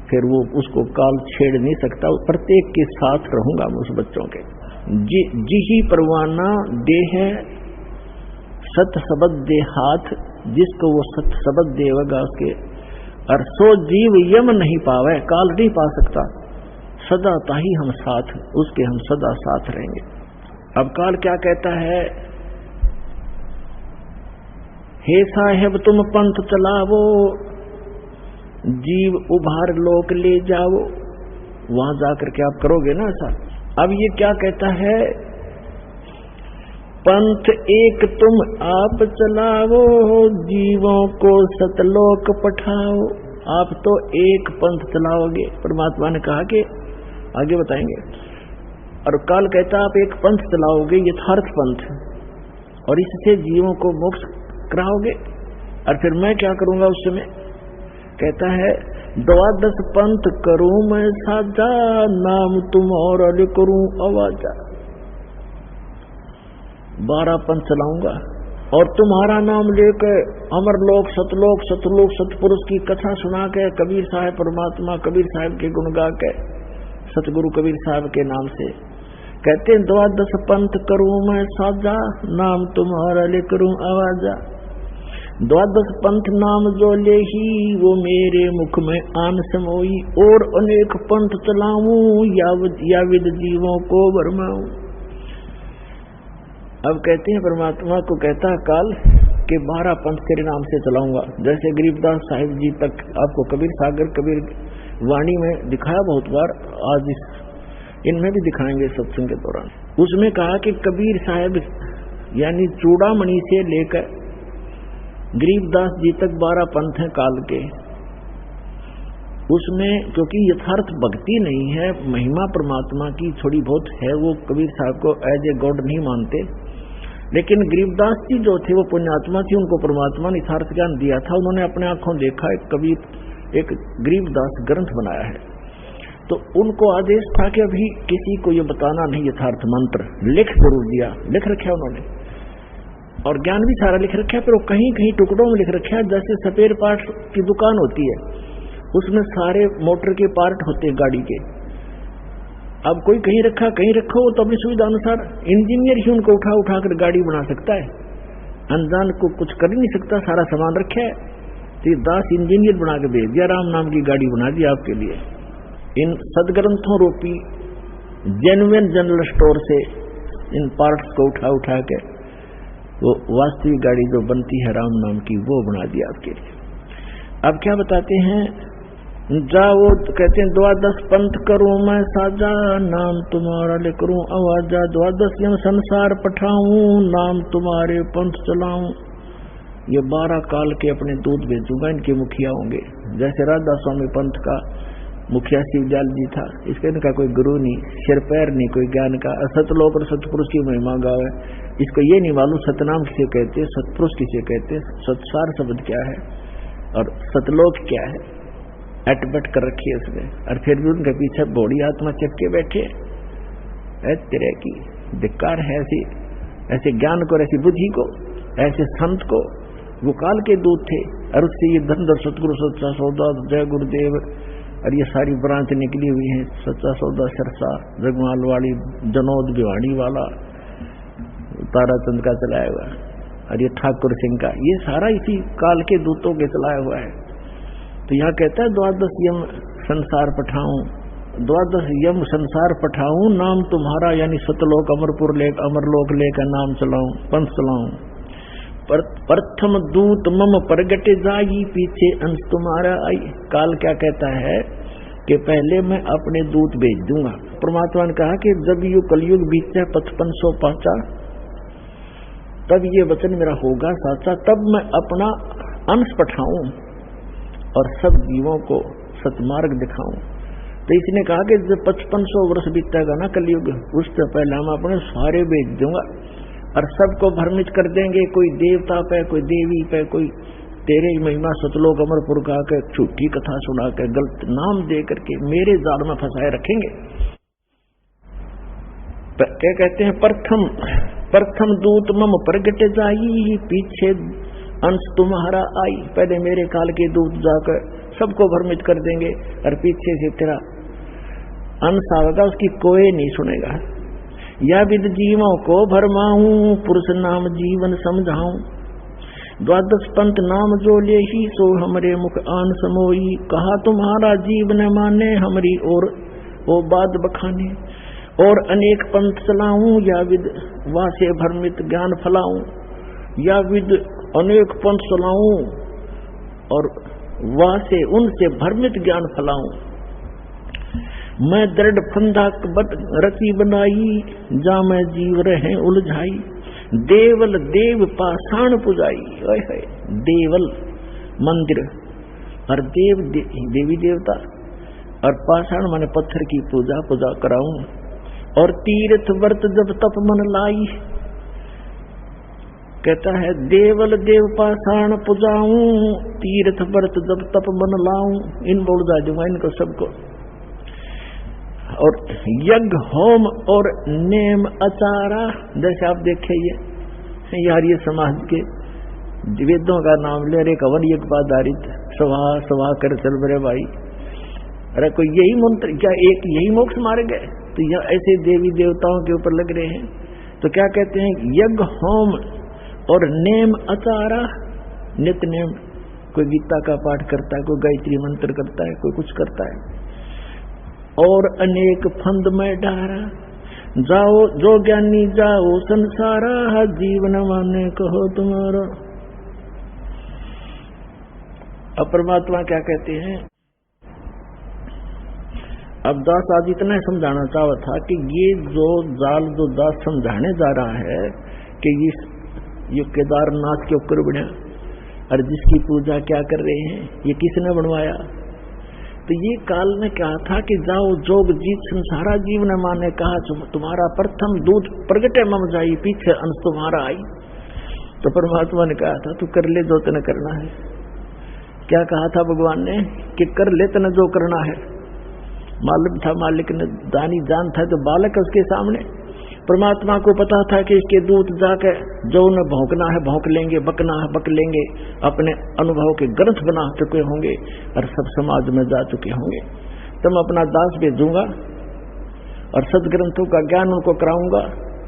फिर वो उसको काल छेड़ नहीं सकता, प्रत्येक के साथ रहूंगा मैं उस बच्चों के। जी ही परवाना दे है सत शब्द दे हाथ, जिसको वो सत शब्द देगा उसके। और सो जीव यम नहीं पावे, काल नहीं पा सकता, सदा ताही हम साथ, उसके हम सदा साथ रहेंगे। अब काल क्या कहता है, हे साहेब तुम पंथ चलावो, जीव उभार लोक ले जाओ। वहां जाकर के आप करोगे ना ऐसा। अब ये क्या कहता है, पंथ एक तुम आप चलाओ, जीवों को सतलोक पठाओ। आप तो एक पंथ चलाओगे, परमात्मा ने कहा कि आगे बताएंगे। और काल कहता आप एक पंथ चलाओगे, यथार्थ पंथ, और इससे जीवों को मोक्ष कराओगे। और फिर मैं क्या करूंगा उस समय, कहता है 12 पंथ करूं मैं साजा, नाम तुम और करूं आवाजा। 12 पंथ चलाऊंगा और तुम्हारा नाम लेकर अमरलोक सतलोक सतलोक सतपुरुष की कथा सुना के, कबीर साहब परमात्मा कबीर साहब के गुण गा के, सतगुरु कबीर साहब के नाम से कहते हैं 12 पंथ करूं मैं साजा, नाम तुम्हारा ले करूं आवाजा। 12 पंथ नाम जो ले ही, वो मेरे मुख में आन समोई। और अनेक पंथ चलाऊं, याविद जीवों को भरमाऊं। अब कहते हैं परमात्मा को कहता है काल के 12 पंथ तेरे नाम से चलाऊंगा। जैसे गरीबदास साहिब जी तक आपको कबीर सागर कबीर वाणी में दिखाया बहुत बार, आज इनमें भी दिखाएंगे सत्संग के दौरान। उसमें कहा कि कबीर साहब यानी चूड़ामणि से लेकर गरीबदास जी तक 12 पंथ हैं काल के। उसमें क्योंकि यथार्थ भक्ति नहीं है, महिमा परमात्मा की थोड़ी बहुत है, वो कबीर साहब को एज ए गॉड नहीं मानते। लेकिन गरीबदास जी जो थे वो पुण्यात्मा थी, उनको परमात्मा ने यथार्थ ज्ञान दिया था। उन्होंने अपने आंखों देखा एक गरीबदास ग्रंथ बनाया है, तो उनको आदेश था कि अभी किसी को ये बताना नहीं यथार्थ मंत्र, लिख जरूर दिया, लिख रखा उन्होंने, और ज्ञान भी सारा लिख रखा है। फिर वो कहीं कहीं टुकड़ों में लिख रखा है। जैसे स्पेयर पार्ट की दुकान होती है, उसमें सारे मोटर के पार्ट होते हैं गाड़ी के। अब कोई कहीं रखा कहीं रखो, तो अपनी सुविधा अनुसार इंजीनियर ही उनको उठा उठा कर गाड़ी बना सकता है, अनजान को कुछ कर नहीं सकता, सारा सामान रखा है। तो दास इंजीनियर बना के भेज दिया, राम नाम की गाड़ी बना दी आपके लिए। इन सदग्रंथों रूपी जेन्युइन जनरल स्टोर से इन पार्ट्स को उठा उठा के वो वास्तविक गाड़ी जो बनती है राम नाम की, वो बना दी आपके लिए। अब क्या बताते हैं, जाओ कहते हैं 12 पंथ करूं मैं साजा, नाम तुम्हारा ले करूं आवाजा। 12 यम संसार पठाऊं, नाम तुम्हारे पंथ चलाऊं। ये 12 काल के अपने दूत भेजूंगा, इनके मुखिया होंगे। जैसे राधा स्वामी पंथ का मुखिया शिवदयाल जी था, इसके इनका कोई गुरु नहीं, सिर पैर नहीं कोई ज्ञान का, सतलोक और सतपुरुष की महिमा गावे। इसको ये नहीं मालूम सतनाम किसे कहते, सतपुरुष किसे कहते, सत्सार शब्द क्या है और सतलोक क्या है, अटपट कर रखी है उसने। और फिर भी उनके पीछे बौड़ी आत्मा चपके बैठे। तेरे की धिक्कार है ऐसे ज्ञान को, ऐसी बुद्धि को, ऐसे संत को। वो काल के दूत थे, और उससे ये धनधर सतगुरु सच्चा सौदा जय गुरुदेव और ये सारी ब्रांच निकली हुई है। सच्चा सौदा सरसा जगमाल वाली, जनोद भिवाड़ी वाला, ताराचंद का चलाया हुआ, और ये ठाकुर सिंह का, ये सारा इसी काल के दूतों के चलाया हुआ है। तो यहाँ कहता है 12 यम संसार पठाऊं, 12 यम संसार पठाऊं, नाम तुम्हारा यानी सतलोक अमरलोक लेकर नाम चलाऊं, पंथ चलाऊं। प्रथम दूत मम प्रगट जाई, पीछे अंश तुम्हारा आई। काल क्या कहता है कि पहले मैं अपने दूत भेज दूंगा। परमात्मा ने कहा कि जब यू कलयुग बीते 5500 पाचा, तब ये वचन मेरा होगा साचा, तब मैं अपना अंश पठाऊं और सब जीवों को सतमार्ग दिखाऊं। तो इसने कहा कि जब 5500 वर्ष बीतेगा ना कलयुग, उससे पहले हम अपने सारे भेज दूंगा और सबको भ्रमित कर देंगे। कोई देवता पे, कोई देवी पे, कोई तेरे महिमा सतलोक अमरपुर का के झूठी कथा सुना के गलत नाम दे करके मेरे जाल में फंसाए रखेंगे। क्या कहते हैं, प्रथम दूत मम प्रगट जाई, पीछे अंश तुम्हारा आई। पहले मेरे काल के दूत जाकर सबको भ्रमित कर देंगे और पीछे से तेरा अंश आएगा, उसकी कोई नहीं सुनेगा। या विद जीवों को भरमाऊं, पुरुष नाम जीवन समझाऊं। 12 पंथ नाम जो ले ही, सो हमरे मुख आन समोई। कहा तुम्हारा जीव न माने, हमरी और वो बात बखाने। और अनेक पंथ चलाऊं, या विद वासे भ्रमित ज्ञान फलाऊं। या विद अनेक पंथ चलाऊं और वहां से उनसे भ्रमित ज्ञान फैलाऊं। मैं दृढ़ फंदा रति बनाई, जा मैं जीव रहे उलझाई। देवल देव पाषाण पुजाई, देवल मंदिर और देवी देवता और पाषाण माने पत्थर की पूजा कराऊं। और तीर्थ व्रत जब तप मन लाई, कहता है देवल देव पाषाण पुजाऊं, तीर्थ व्रत जब तप मन लाऊं। इन बोल जा दूंगा इनको सबको। और यज्ञ होम और नेम आचारा, जैसे आप देखिए यार ये समाज के वेदों का नाम ले रहे, कवन यज्ञ आधारित सभा कर चल रहे भाई। अरे कोई यही मंत्र क्या एक यही मोक्ष मारे गए? तो यह ऐसे देवी देवताओं के ऊपर लग रहे हैं। तो क्या कहते हैं? यज्ञ होम और नेम आचारा, नित्य नेम। कोई गीता का पाठ करता है, कोई गायत्री मंत्र करता है, कोई कुछ करता है। और अनेक फंद में डारा, जाओ जो ज्ञानी जाओ संसारा, जीवन माने कहो तुम्हारा। अब परमात्मा क्या कहते हैं? अब दास आज इतना समझाना चाहा था कि ये जो जाल जो दास समझाने जा रहा है कि ये केदारनाथ के ऊपर बना और जिसकी पूजा क्या कर रहे हैं, ये किसने बनवाया? तो ये काल ने कहा था कि जाओ जोग जीत संसारा, जीव ने माने कहा तुम्हारा प्रथम दूध प्रगटे मम जाई, पीछे अंश तुम्हारा आई। तो परमात्मा ने कहा था तू कर ले जो तने करना है। क्या कहा था भगवान ने? कि कर ले तने जो करना है। मालूम था मालिक ने, दानी जान था, जो बालक है उसके सामने। परमात्मा को पता था कि इसके दूत जाकर जो उन्हें भौंकना है भौंक लेंगे, बकना है बक लेंगे, अपने अनुभव के ग्रंथ बना चुके होंगे और सब समाज में जा चुके होंगे। तो मैं अपना दास भेजूंगा और सदग्रंथों का ज्ञान उनको कराऊंगा।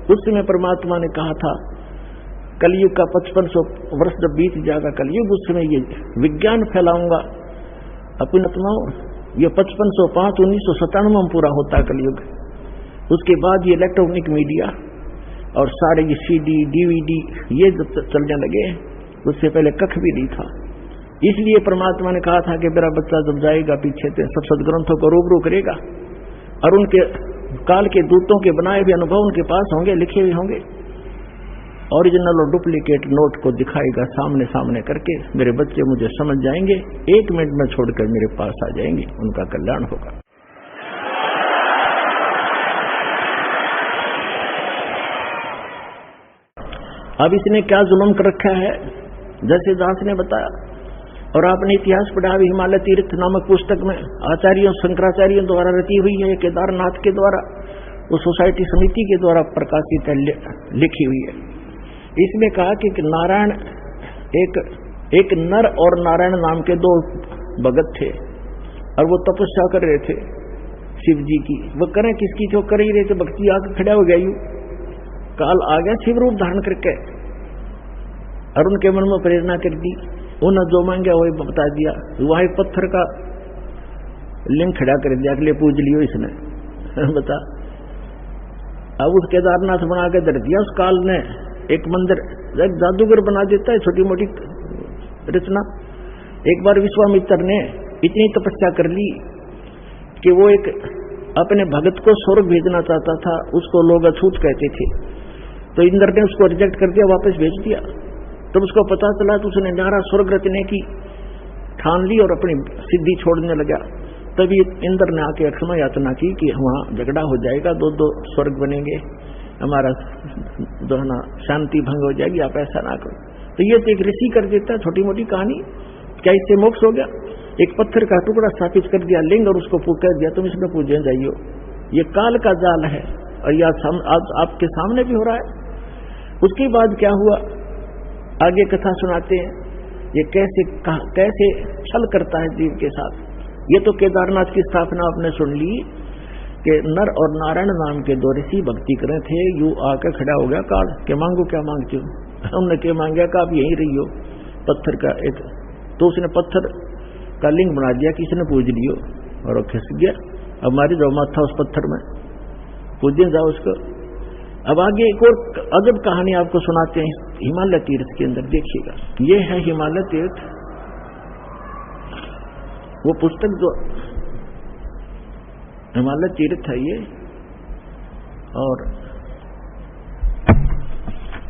उस समय परमात्मा ने कहा था कलयुग का 5500 वर्ष जब बीत जाएगा कलयुग, उस समय ये विज्ञान फैलाऊंगा अपनी आत्माओं। ये 5505 1997 में पूरा होता है कलयुग। उसके बाद ये इलेक्ट्रॉनिक मीडिया और सारे ये CD DVD ये जब चलने लगे, उससे पहले कख भी नहीं था। इसलिए परमात्मा ने कहा था कि मेरा बच्चा जब जाएगा पीछे से सब सदग्रंथों को रूबरू करेगा और उनके काल के दूतों के बनाए हुए अनुभव उनके पास होंगे, लिखे हुए होंगे। ओरिजिनल और डुप्लीकेट नोट को दिखाएगा सामने सामने करके। मेरे बच्चे मुझे समझ जाएंगे, 1 मिनट में छोड़कर मेरे पास आ जाएंगे, उनका कल्याण होगा। अब इसने क्या जुल्म कर रखा है, जैसे दास ने बताया। और आपने इतिहास पढ़ा भी, हिमालय तीर्थ नामक पुस्तक में आचार्यों शंकराचार्यों द्वारा रची हुई है, केदारनाथ के द्वारा उस सोसाइटी समिति के द्वारा प्रकाशित लिखी हुई है। इसमें कहा कि नारायण एक नर और नारायण नाम के 2 भगत थे और वो तपस्या कर रहे थे शिव जी की। वो करें किसकी? जो कर ही रहे थे, भक्ति आकर खड़ा हो गया। यूं काल आ गया शिव रूप धारण करके और उनके मन में प्रेरणा कर दी। उन्हें जो मांगा वही बता दिया। वहां एक पत्थर का लिंग खड़ा कर दिया, अगले पूज लियो इसने बता। अब उस केदारनाथ बना के धर दिया। उस काल ने एक मंदिर, एक जादूगर बना देता है छोटी मोटी रचना। एक बार विश्वामित्र ने इतनी तपस्या कर ली कि वो एक अपने भगत को स्वर्ग भेजना चाहता था, उसको लोग अछूत कहते थे। तो इंद्र ने उसको रिजेक्ट कर दिया, वापस भेज दिया। तब उसको पता चला तो उसने नारा स्वर्ग रचने की ठान ली और अपनी सिद्धि छोड़ने लगा। तभी इंद्र ने आके क्षमा याचना की कि वहां झगड़ा हो जाएगा, 2 स्वर्ग बनेंगे, हमारा जो है ना शांति भंग हो जाएगी, आप ऐसा ना करो। तो ये तो एक ऋषि कर देता है छोटी मोटी कहानी। क्या इससे मोक्ष हो गया? एक पत्थर का टुकड़ा स्थापित कर दिया लिंग और उसको कह दिया तुम इसमें पूजने जाइयो। ये काल का जाल है और यह आज आपके सामने भी हो रहा है। उसके बाद क्या हुआ, आगे कथा सुनाते हैं। ये कैसे छल करता है जीव के साथ। ये तो केदारनाथ की स्थापना आपने सुन ली कि नर और नारायण नाम के 2 ऋषि भक्ति करे थे। यू आकर खड़ा हो गया काल के मांगो क्या मांगते हो? हमने क्या मांगा कि आप यहीं रहियो। पत्थर का एक तो उसने पत्थर का लिंग बना दिया, किसी ने पूज लियो और वो खिस गया। अब मारी जाओ माथा उस पत्थर में, पूजने जाओ उसको। अब आगे एक और अजब कहानी आपको सुनाते हैं हिमालय तीर्थ के अंदर देखिएगा, ये है हिमालय तीर्थ। वो पुस्तक जो हिमालय तीर्थ है ये, और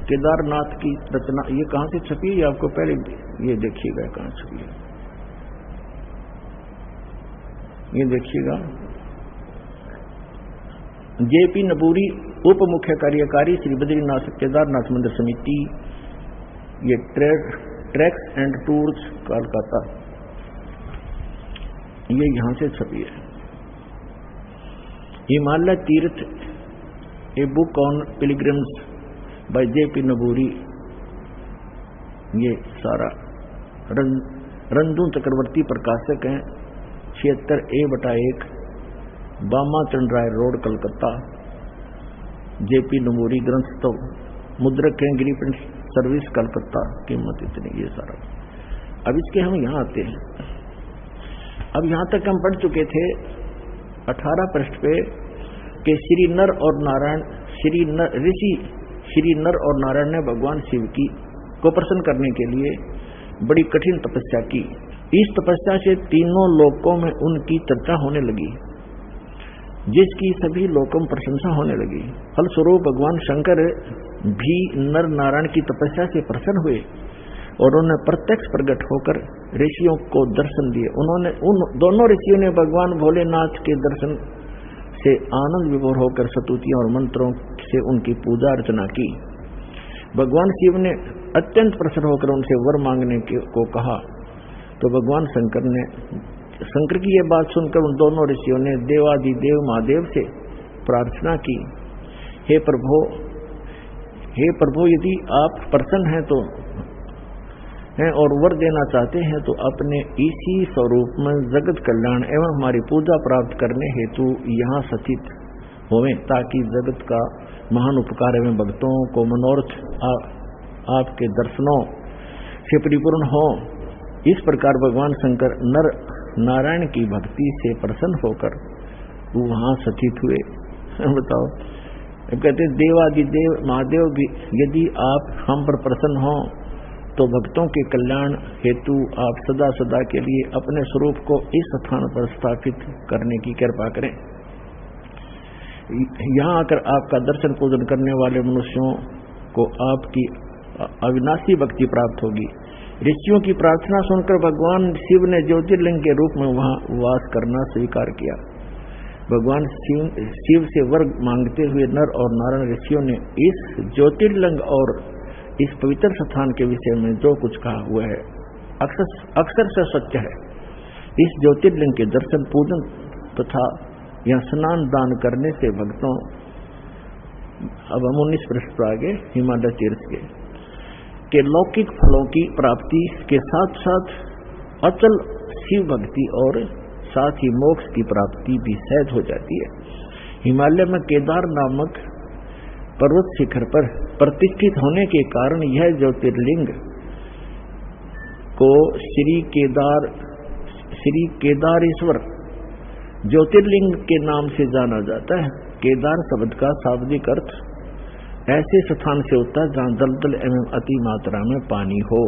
केदारनाथ की रचना, ये कहां से छपी है आपको पहले ये देखिएगा कहां छपी है, ये देखिएगा। जेपी नबूरी, उप मुख्य कार्यकारी श्री बद्रीनाथ केदारनाथ मंदिर समिति, ये ट्रैक्स एंड टूर्स कोलकाता, ये यहां से छपी है। हिमालय तीर्थ a book on pilgrims by JP नबूरी, ये सारा रंजू चक्रवर्ती प्रकाशक हैं, 76A/1 बामा चंद्राय रोड कलकत्ता, जेपी नबूरी ग्रंथोत्सव, मुद्रक हैं गिरीप्रिंट सर्विस कलकत्ता, कीमत इतनी, ये सारा। अब इसके हम यहां आते हैं। अब यहां तक हम पढ़ चुके थे 18 पृष्ठ पे कि श्री नर और नारायण ने भगवान शिव की को प्रसन्न करने के लिए बड़ी कठिन तपस्या की। इस तपस्या से तीनों लोकों में उनकी चर्चा होने लगी, जिसकी सभी लोकों में प्रशंसा होने लगी। फलस्वरूप भगवान शंकर भी नर नारायण की तपस्या से प्रसन्न हुए और उन्होंने प्रत्यक्ष प्रकट होकर ऋषियों को दर्शन दिए। उन्होंने उन दोनों ऋषियों ने भगवान भोलेनाथ के दर्शन से आनंद विभोर होकर स्तुतियों और मंत्रों से उनकी पूजा अर्चना की। भगवान शिव ने अत्यंत प्रसन्न होकर उनसे वर मांगने को कहा, तो भगवान शंकर की यह बात सुनकर उन दोनों ऋषियों ने देवादिदेव महादेव से प्रार्थना की, हे प्रभु यदि आप प्रसन्न हैं तो और वर देना चाहते हैं तो अपने इसी स्वरूप में जगत कल्याण एवं हमारी पूजा प्राप्त करने हेतु यहाँ स्थित होवें, ताकि जगत का महान उपकार एवं भक्तों को मनोरथ आपके दर्शनों से परिपूर्ण हो। इस प्रकार भगवान शंकर नर नारायण की भक्ति से प्रसन्न होकर वहां स्थित हुए। बताओ, कहते देवादिदेव महादेव भी यदि आप हम पर प्रसन्न हो तो भक्तों के कल्याण हेतु आप सदा सदा के लिए अपने स्वरूप को इस स्थान पर स्थापित करने की कृपा करें। यहाँ आकर आपका दर्शन पूजन करने वाले मनुष्यों को आपकी अविनाशी भक्ति प्राप्त होगी। ऋषियों की प्रार्थना सुनकर भगवान शिव ने ज्योतिर्लिंग के रूप में वहां वास करना स्वीकार किया। भगवान शिव से वर मांगते हुए नर और नारायण ऋषियों ने इस ज्योतिर्लिंग और इस पवित्र स्थान के विषय में जो कुछ कहा हुआ है अक्सर से सत्य है। इस ज्योतिर्लिंग के दर्शन पूजन तथा यह स्नान दान करने से भक्तों, अब हम 19 पृष्ठ पर आगे हिमालय तीर्थ के लौकिक फलों की प्राप्ति के साथ साथ अचल शिव भक्ति और साथ ही मोक्ष की प्राप्ति भी सहज हो जाती है। हिमालय में केदार नामक पर्वत शिखर पर प्रतिष्ठित होने के कारण यह ज्योतिर्लिंग को श्री केदारेश्वर ज्योतिर्लिंग के नाम से जाना जाता है। केदार शब्द का शाब्दिक अर्थ ऐसे स्थान से होता है जहां दलदल एवं अति मात्रा में पानी हो।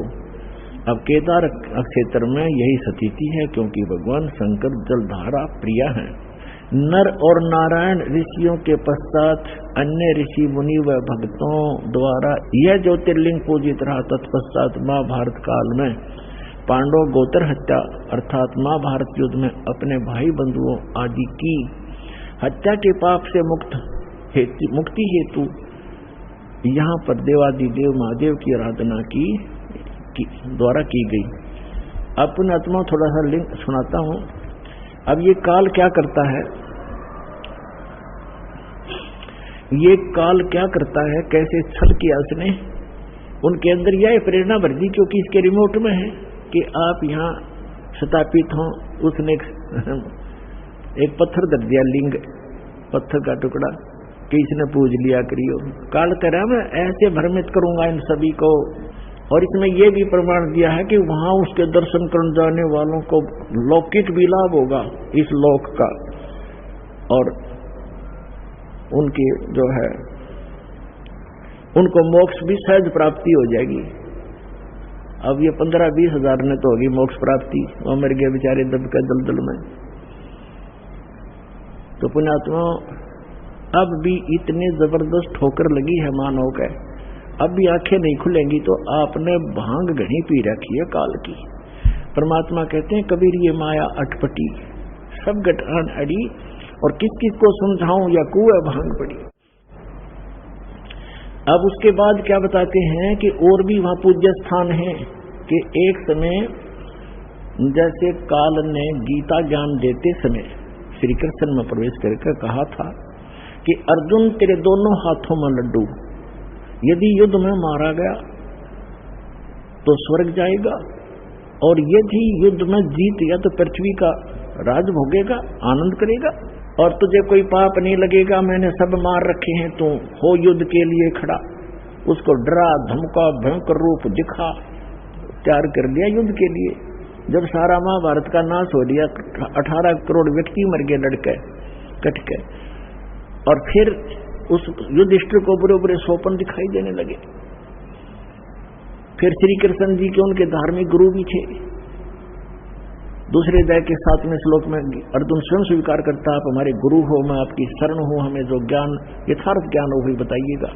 अब केदार क्षेत्र में यही स्थिति है, क्योंकि भगवान शंकर जलधारा प्रिय हैं। नर और नारायण ऋषियों के पश्चात अन्य ऋषि मुनि व भक्तों द्वारा यह ज्योतिर्लिंग पूजित रहा। तत्पश्चात महाभारत काल में पांडव गोत्र हत्या अर्थात महाभारत युद्ध में अपने भाई बंधुओं आदि की हत्या के पाप से मुक्ति हेतु यहाँ पर देवादिदेव महादेव की आराधना द्वारा की गई। अपने आत्मा थोड़ा सा लिंक सुनाता हूँ। अब ये काल क्या करता है, ये काल क्या करता है, कैसे छल किया उसने, उनके अंदर यह प्रेरणा भर दी, क्योंकि इसके रिमोट में है कि आप यहाँ स्थापित हों। उसने एक पत्थर धर दिया, लिंग पत्थर का टुकड़ा, कि इसने पूज लिया करियो। काल कह रहा मैं ऐसे भ्रमित करूंगा इन सभी को। और इसमें यह भी प्रमाण दिया है कि वहां उसके दर्शन करने जाने वालों को लौकिक भी लाभ होगा इस लोक का, और उनकी जो है उनको मोक्ष भी सहज प्राप्ति हो जाएगी। अब ये 15-20 हजार ने तो होगी मोक्ष प्राप्ति, वो मर गए बेचारे दब के दलदल में। तो पुण्यात्मा अब भी इतने जबरदस्त ठोकर लगी है मानव का, अब भी आंखें नहीं खुलेंगी तो आपने भांग घनी पी रखी है काल की। परमात्मा कहते हैं कबीर ये माया अटपटी, सब गठान अड़ी, और किस किस को समझाऊं या कुएं भांग पड़ी। अब उसके बाद क्या बताते हैं कि और भी वहां पूज्य स्थान है कि एक समय जैसे काल ने गीता ज्ञान देते समय श्री कृष्ण में प्रवेश करके कहा था कि अर्जुन तेरे दोनों हाथों में लड्डू, यदि युद्ध में मारा गया तो स्वर्ग जाएगा, और यदि युद्ध में जीत गया तो पृथ्वी का राज भोगेगा, आनंद करेगा, और तुझे कोई पाप नहीं लगेगा, मैंने सब मार रखे हैं, तू हो युद्ध के लिए खड़ा। उसको डरा धमका भयंकर रूप दिखा, तैयार कर दिया युद्ध के लिए। जब सारा महाभारत का नाश हो दिया, 18 करोड़ व्यक्ति मर गए लड़के कट के, और फिर उस युधिष्ठिर को बुरे बुरे सोपन दिखाई देने लगे। फिर श्री कृष्ण जी के उनके धार्मिक गुरु भी थे। दूसरे अध्याय के 7वें श्लोक में अर्जुन स्वयं स्वीकार करता, आप हमारे गुरु हो, मैं आपकी शरण हूं, हमें जो ज्ञान यथार्थ ज्ञान हो वही बताइएगा।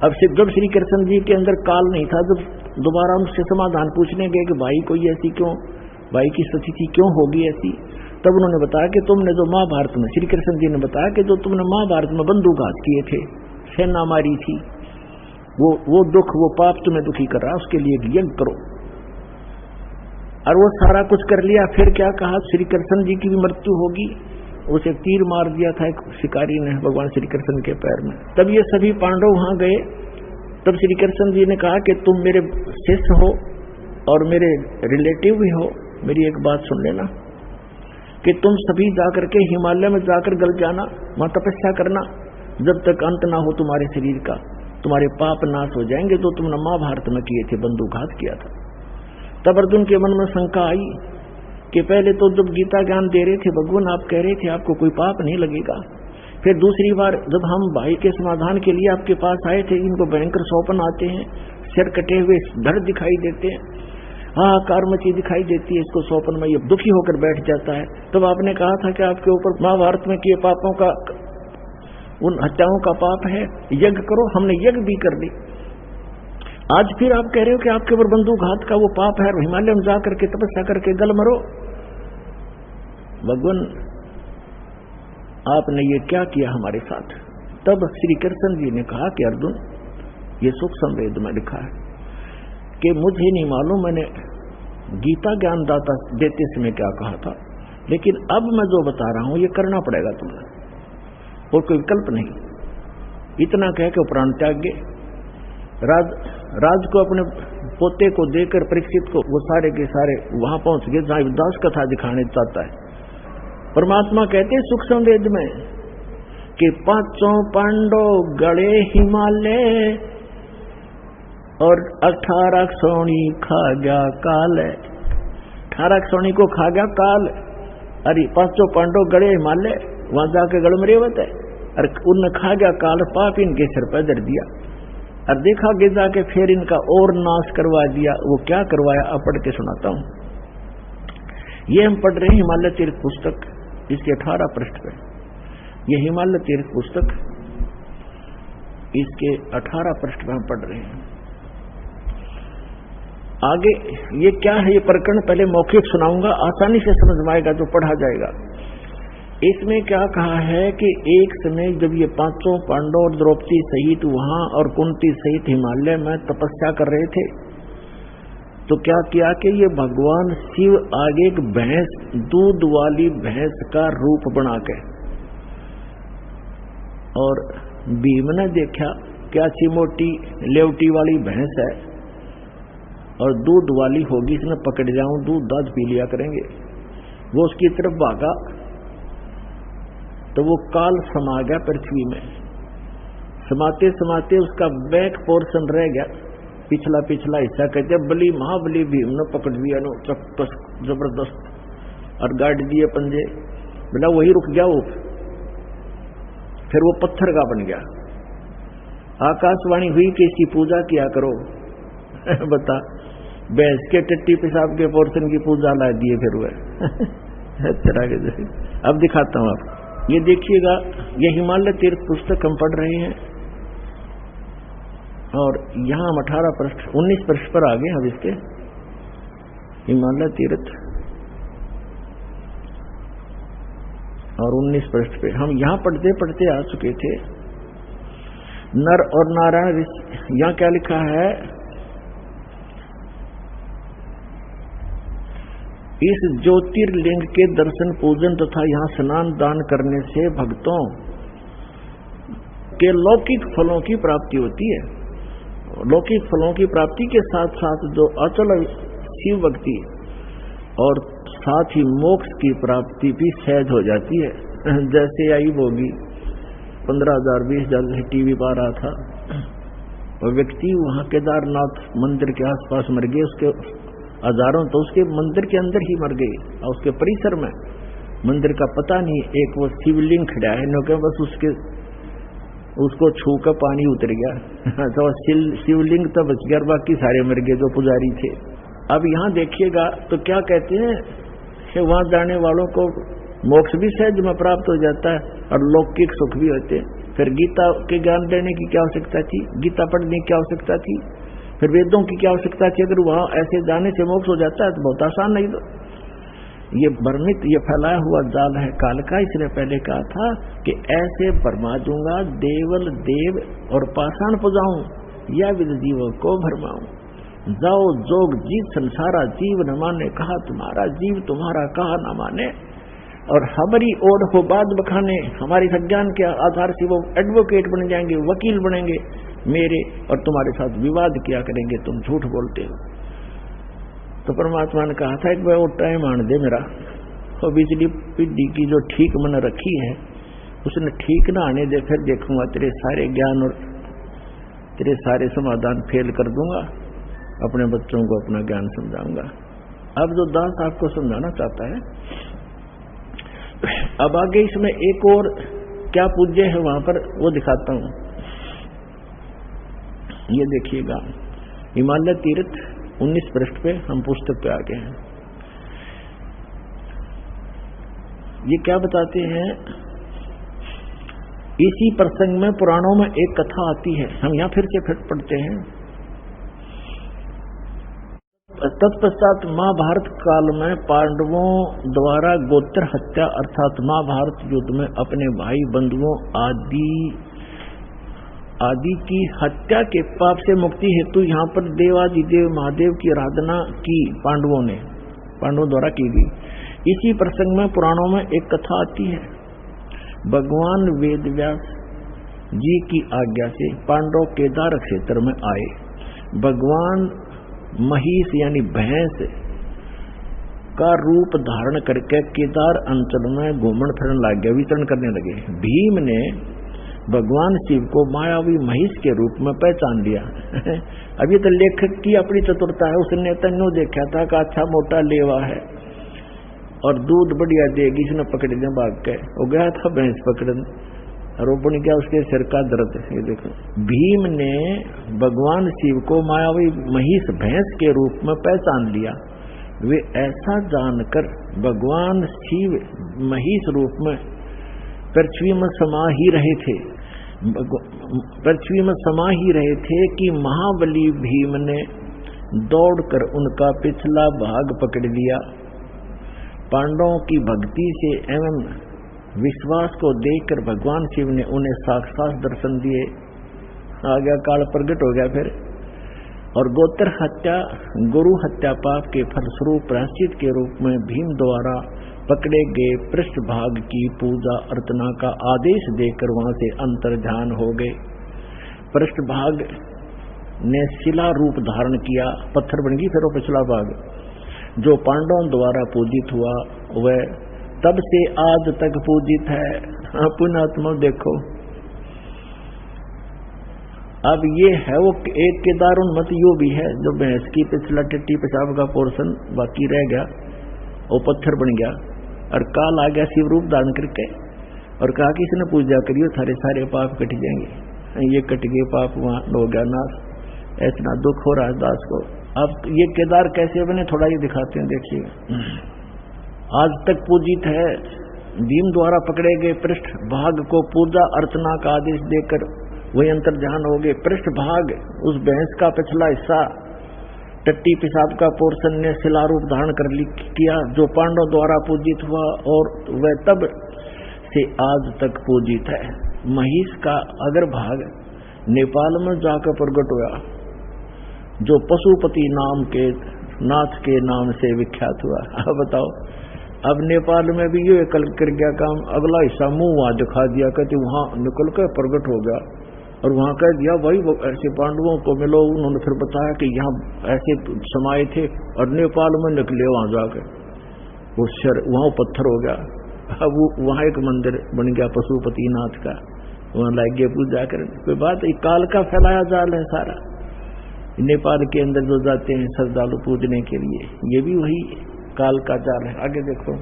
अब जब श्री कृष्ण जी के अंदर काल नहीं था, जब दोबारा उनसे समाधान पूछने गए कि भाई कोई ऐसी क्यों, भाई की स्थिति क्यों होगी ऐसी, तब उन्होंने बताया कि तुमने जो महाभारत में, श्री कृष्ण जी ने बताया कि जो तुमने महाभारत में बंदूकघात किए थे, सेना मारी थी, वो दुख, वो पाप तुम्हें दुखी कर रहा है, उसके लिए यज्ञ करो। और वो सारा कुछ कर लिया। फिर क्या कहा, श्री कृष्ण जी की भी मृत्यु होगी, उसे तीर मार दिया था एक शिकारी ने भगवान श्री कृष्ण के पैर में। तब ये सभी पांडव वहां गए, तब श्री कृष्ण जी ने कहा कि तुम मेरे शिष्य हो और मेरे रिलेटिव भी हो, मेरी एक बात सुन लेना कि तुम सभी जाकर के हिमालय में जाकर गल जाना, वहां तपस्या करना, जब तक अंत ना हो तुम्हारे शरीर का, तुम्हारे पाप नाश हो जाएंगे जो तुमने महाभारत में किए थे, बंदूकघात किया था। तब अर्जुन के मन में शंका आई कि पहले तो जब गीता ज्ञान दे रहे थे भगवान, आप कह रहे थे आपको कोई पाप नहीं लगेगा, फिर दूसरी बार जब हम भाई के समाधान के लिए आपके पास आए थे, इनको भयंकर सौपन आते हैं, सिर कटे हुए धड़ दिखाई देते हैं, हाहाकार मची दिखाई देती है, इसको सौपन में ये दुखी होकर बैठ जाता है। तब आपने कहा था कि आपके ऊपर महाभारत में किए पापों का, उन हत्याओं का पाप है, यज्ञ करो। हमने यज्ञ भी कर दी। आज फिर आप कह रहे हो कि आपके ऊपर बंदूकघात का वो पाप है, हिमालय में जाकर के तपस्या करके गल मरो। भगवान आपने ये क्या किया हमारे साथ? तब श्री कृष्ण जी ने कहा कि अर्जुन, ये सूक्ष्म वेद में लिखा है कि मुझे नहीं मालूम मैंने गीता ज्ञान दाता देते समय क्या कहा था, लेकिन अब मैं जो बता रहा हूं ये करना पड़ेगा तुम्हें, और कोई विकल्प नहीं। इतना कह के प्राण त्याग गए। राज को अपने पोते को देकर परीक्षित को वो सारे के सारे वहां पहुंच गए जहां दास कथा दिखाने चाहता है। परमात्मा कहते सूक्ष्म वेद में कि 5 पांडव गड़े हिमालय और 18 सोनी खा गया काल। 18 सोनी को खा गया काल। अरे 5 पांडव गड़े हिमालय, वहां जाके गड़ में रेवत है, और उनने खा गया काल, पाप इनके सिर पर धर दिया, और देखा गे जाके फिर इनका और नाश करवा दिया। वो क्या करवाया अब पढ़ के सुनाता हूं। ये हम पढ़ रहे हैं हिमालय तीर्थ पुस्तक, इसके 18 पृष्ठ पे। ये हिमालय तीर्थ पुस्तक, इसके 18 पृष्ठ पे हम पढ़ रहे हैं। आगे ये क्या है, ये प्रकरण पहले मौखिक सुनाऊंगा, आसानी से समझ में आएगा जो पढ़ा जाएगा। इसमें क्या कहा है कि एक समय जब ये 5 पांडव और द्रौपदी सहित वहां और कुंती सहित हिमालय में तपस्या कर रहे थे, तो क्या किया कि ये भगवान शिव आगे एक भैंस, दूध वाली भैंस का रूप बना के, और भीम ने देखा क्या अच्छी मोटी लेवटी वाली भैंस है और दूध वाली होगी, इसने पकड़ जाऊं, दूध दाद पी लिया करेंगे। वो उसकी तरफ भागा तो वो काल समा गया पृथ्वी में। समाते समाते उसका बैक पोर्शन रह गया, पिछला हिस्सा, कहते बली महाबली भीम ने पकड़ लिया नो चक्कस जबरदस्त, और गाड़ दिए पंजे, बोला वही रुक गया वो, फिर वो पत्थर का बन गया। आकाशवाणी हुई कि इसकी पूजा किया करो। बता, भैंस के टट्टी पेशाब के पोर्शन की पूजा ला दिए फिर हुए। तरह के अब दिखाता हूं आपको, ये देखिएगा, ये हिमालय तीर्थ पुस्तक हम पढ़ रहे हैं और यहां हम 19 पृष्ठ पर आ गए। अब इसके हिमालय तीर्थ और 19 पृष्ठ पे हम यहां पढ़ते पढ़ते आ चुके थे। नर और नारायण ऋषि, यहां क्या लिखा है, इस ज्योतिर्लिंग के दर्शन पूजन तथा यहां स्नान दान करने से भक्तों के लौकिक फलों की प्राप्ति होती है। लौकिक फलों की प्राप्ति के साथ साथ जो अचल शिव भक्ति और साथ ही मोक्ष की प्राप्ति भी सहज हो जाती है। जैसे आई होगी 15,000 20,000 टीवी पा रहा था, और व्यक्ति वहां केदारनाथ मंदिर के आसपास मर गए, उसके हजारों तो उसके मंदिर के अंदर ही मर गए, और उसके परिसर में मंदिर का पता नहीं, एक वो शिवलिंग खड़ा है न, बस उसको छू कर पानी उतर गया। तो शिवलिंग तो बच गया, बाकी सारे मर गए जो पुजारी थे। अब यहां देखिएगा तो क्या कहते हैं कि वहां जाने वालों को मोक्ष भी सहज में प्राप्त हो जाता है और लौकिक सुख भी होते हैं। फिर गीता के ज्ञान देने की क्या आवश्यकता थी, गीता पढ़ने की क्या आवश्यकता थी, फिर वेदों की क्या आवश्यकता थी। अगर वहां ऐसे जाने से मोक्ष हो जाता है तो बहुत आसान। नहीं तो ये भ्रमित, ये फैलाया हुआ जाल है काल का। इसने पहले कहा था कि ऐसे भरमा दूंगा, देवल देव और पाषाण पुजाऊं, या विद जीवों को भरमाऊं। जाओ जोग जीत संसारा, जीव न माने कहा तुम्हारा, जीव तुम्हारा कहा न माने। और हमारी ओर हो बात बखाने, हमारी संज्ञान के आधार से वो एडवोकेट बन जाएंगे, वकील बनेंगे मेरे, और तुम्हारे साथ विवाद किया करेंगे, तुम झूठ बोलते हो। तो परमात्मा ने कहा था एक बार वो टाइम आने दे मेरा, और बिजली पिड्डी की जो ठीक मन रखी है उसने ठीक ना आने दे, फिर देखूंगा तेरे सारे ज्ञान और तेरे सारे समाधान फेल कर दूंगा, अपने बच्चों को अपना ज्ञान समझाऊंगा। अब जो दास आपको समझाना चाहता है, अब आगे इसमें एक और क्या पूज्य है वहां पर वो दिखाता हूं। ये देखिएगा, हिमालय तीर्थ 19 पृष्ठ पे हम पुस्तक पे आ गए हैं। ये क्या बताते हैं, इसी प्रसंग में पुराणों में एक कथा आती है, हम यहां फिर से पढ़ते हैं। तत्पश्चात महाभारत काल में पांडवों द्वारा गोत्र हत्या अर्थात महाभारत युद्ध में अपने भाई बंधुओं आदि की हत्या के पाप से मुक्ति हेतु यहाँ पर देवादिदेव महादेव की आराधना की पांडवों द्वारा की गई। इसी प्रसंग में पुराणों में एक कथा आती है। भगवान वेदव्यास जी की आज्ञा से पांडव केदार क्षेत्र में आए। भगवान महिष यानी भैंस का रूप धारण करके केदार अंचल में घूमन फिरन लग गए, विचरण करने लगे। भीम ने भगवान शिव को मायावी महिष के रूप में पहचान लिया। अब ये तो लेखक की अपनी चतुरता है, उसने तन्नो देखा था कि अच्छा मोटा लेवा है और दूध बढ़िया देगी, इसने पकड़ दिया भाग के, वो गया था भैंस पकड़न, रोपण किया, उसके सिर का दर्द। ये देखो, भीम ने भगवान शिव को मायावी महिष भैंस के रूप में पहचान लिया। वे ऐसा जानकर भगवान शिव महिष रूप में पृथ्वी में समा ही रहे थे कि महाबली भीम ने दौड़कर उनका पिछला भाग पकड़ लिया। पांडवों की भक्ति से एवं विश्वास को देखकर भगवान शिव ने उन्हें साक्षात दर्शन दिए। आ गया काल प्रगट हो गया फिर। और गोत्र हत्या गुरु हत्या पाप के फलस्वरूप प्रायश्चित के रूप में भीम द्वारा पकड़े गए पृष्ठभाग की पूजा अर्चना का आदेश देकर वहां से अंतर्ध्यान हो गए। पृष्ठभाग ने शिला रूप धारण किया, पत्थर बन गई। फिर वो पिछला भाग जो पांडवों द्वारा पूजित हुआ वह तब से आज तक पूजित है। पुण्यात्मा देखो, अब ये है वो एक केदार उन्मत यो भी है जो भैंस की पिछला टिट्टी पेशाब का पोर्शन बाकी रह गया, वो पत्थर बन गया। और काल आ गया शिव रूप धारण करके और कहा कि इसने पूजा करियो, थारे सारे पाप कट जाएंगे। ये कट गए पाप, वहां हो गया नाश। इतना दुख हो रहा है दास को। अब ये केदार कैसे बने थोड़ा ये दिखाते हैं, देखिए। आज तक पूजित है, भीम द्वारा पकड़े गए पृष्ठ भाग को पूजा अर्चना का आदेश देकर वही अंतर्ध्यान हो गए। पृष्ठ भाग उस भैंस का पिछला हिस्सा टट्टी पेशाब का पोर्शन ने शिलारूप धारण कर किया, जो पांडवों द्वारा पूजित हुआ और वह तब से आज तक पूजित है। महिष का अगर भाग नेपाल में जाकर प्रकट हुआ, जो पशुपति नाम के नाथ के नाम से विख्यात हुआ। अब बताओ, अब नेपाल में भी ये कल कर गया काम, अगला हिस्सा मुंह वहां दिखा दिया, कहते वहां निकल कर प्रकट हो गया और वहां कह दिया भाई ऐसे पांडवों को मिलो। उन्होंने फिर बताया कि यहाँ ऐसे समाये थे और नेपाल में निकले वहां जाकर, वो शर वहां पत्थर हो गया। अब वहां एक मंदिर बन गया पशुपति नाथ का, वहां लाग गए पूजा करने। कोई बात, एक काल का फैलाया जाल है सारा। नेपाल के अंदर जो जाते हैं श्रद्धालु पूजने के लिए, ये भी वही काल का जाल है। आगे देखो,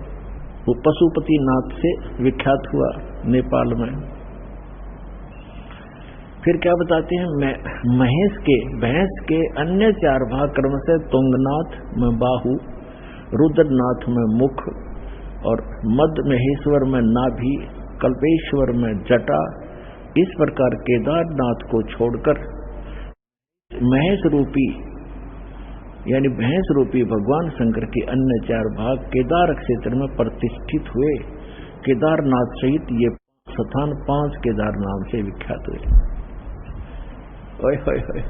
वो पशुपति नाथ से विख्यात हुआ नेपाल में। फिर क्या बताते हैं, भैंस के अन्य 4 भाग क्रम से तुंगनाथ में बाहु, रुद्रनाथ में मुख और मध्य महेश्वर में नाभि, कल्पेश्वर में जटा। इस प्रकार केदारनाथ को छोड़कर महेश रूपी यानी भैंस रूपी भगवान शंकर के अन्य 4 भाग केदार क्षेत्र में प्रतिष्ठित हुए। केदारनाथ सहित ये स्थान 5 केदार नाम से विख्यात हुए। ओए होए होए,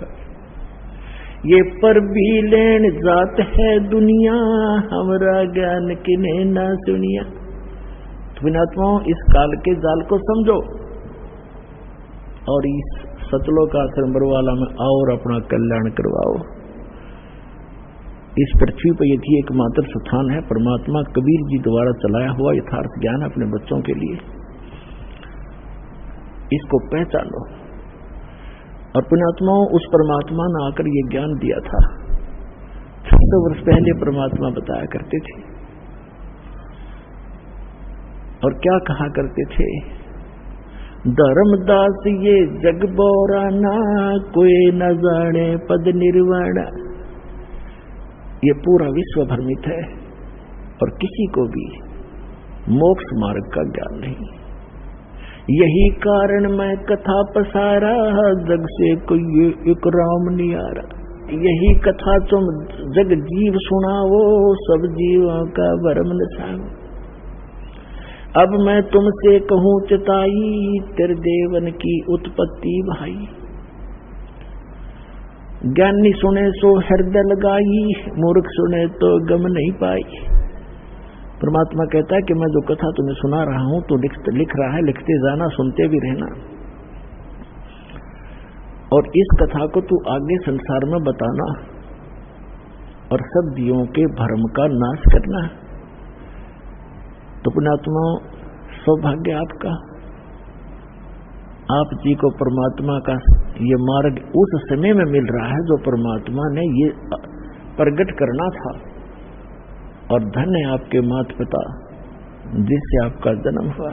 ये पर भी लेन जात है दुनिया, हमरा ज्ञान किने ना सुनिया। पुण्यात्माओं, इस काल के जाल को समझो और इस सतलोक आश्रम बरवाला में आओ और अपना कल्याण करवाओ। इस पृथ्वी पर यही एकमात्र स्थान है परमात्मा कबीर जी द्वारा चलाया हुआ यथार्थ ज्ञान अपने बच्चों के लिए। इसको पहचानो। और पुण्यात्माओं, उस परमात्मा ने आकर ये ज्ञान दिया था। 600 वर्ष पहले परमात्मा बताया करते थे और क्या कहा करते थे, धर्मदास ये जग बोराना, कोई न जाने पद निर्वाणा। ये पूरा विश्व भ्रमित है और किसी को भी मोक्ष मार्ग का ज्ञान नहीं। यही कारण मैं कथा पसारा, जग से कोई एक राम नियारा। यही कथा तुम जग जीव सुनाओ, सब जीवों का भरम नसाओ। अब मैं तुमसे कहूं चिताई, तेरे देवन की उत्पत्ति भाई। ज्ञानी सुने सो हृदय लगाई, मूर्ख सुने तो गम नहीं पाई। परमात्मा कहता है कि मैं जो कथा तुम्हें सुना रहा हूं तो लिख रहा है, लिखते जाना, सुनते भी रहना। और इस कथा को तू आगे संसार में बताना और सब जीवों के भ्रम का नाश करना। तो पुण्यात्मा, सौभाग्य आपका, आप जी को परमात्मा का ये मार्ग उस समय में मिल रहा है जो परमात्मा ने ये प्रकट करना था। और धन्य आपके माता पिता जिससे आपका जन्म हुआ।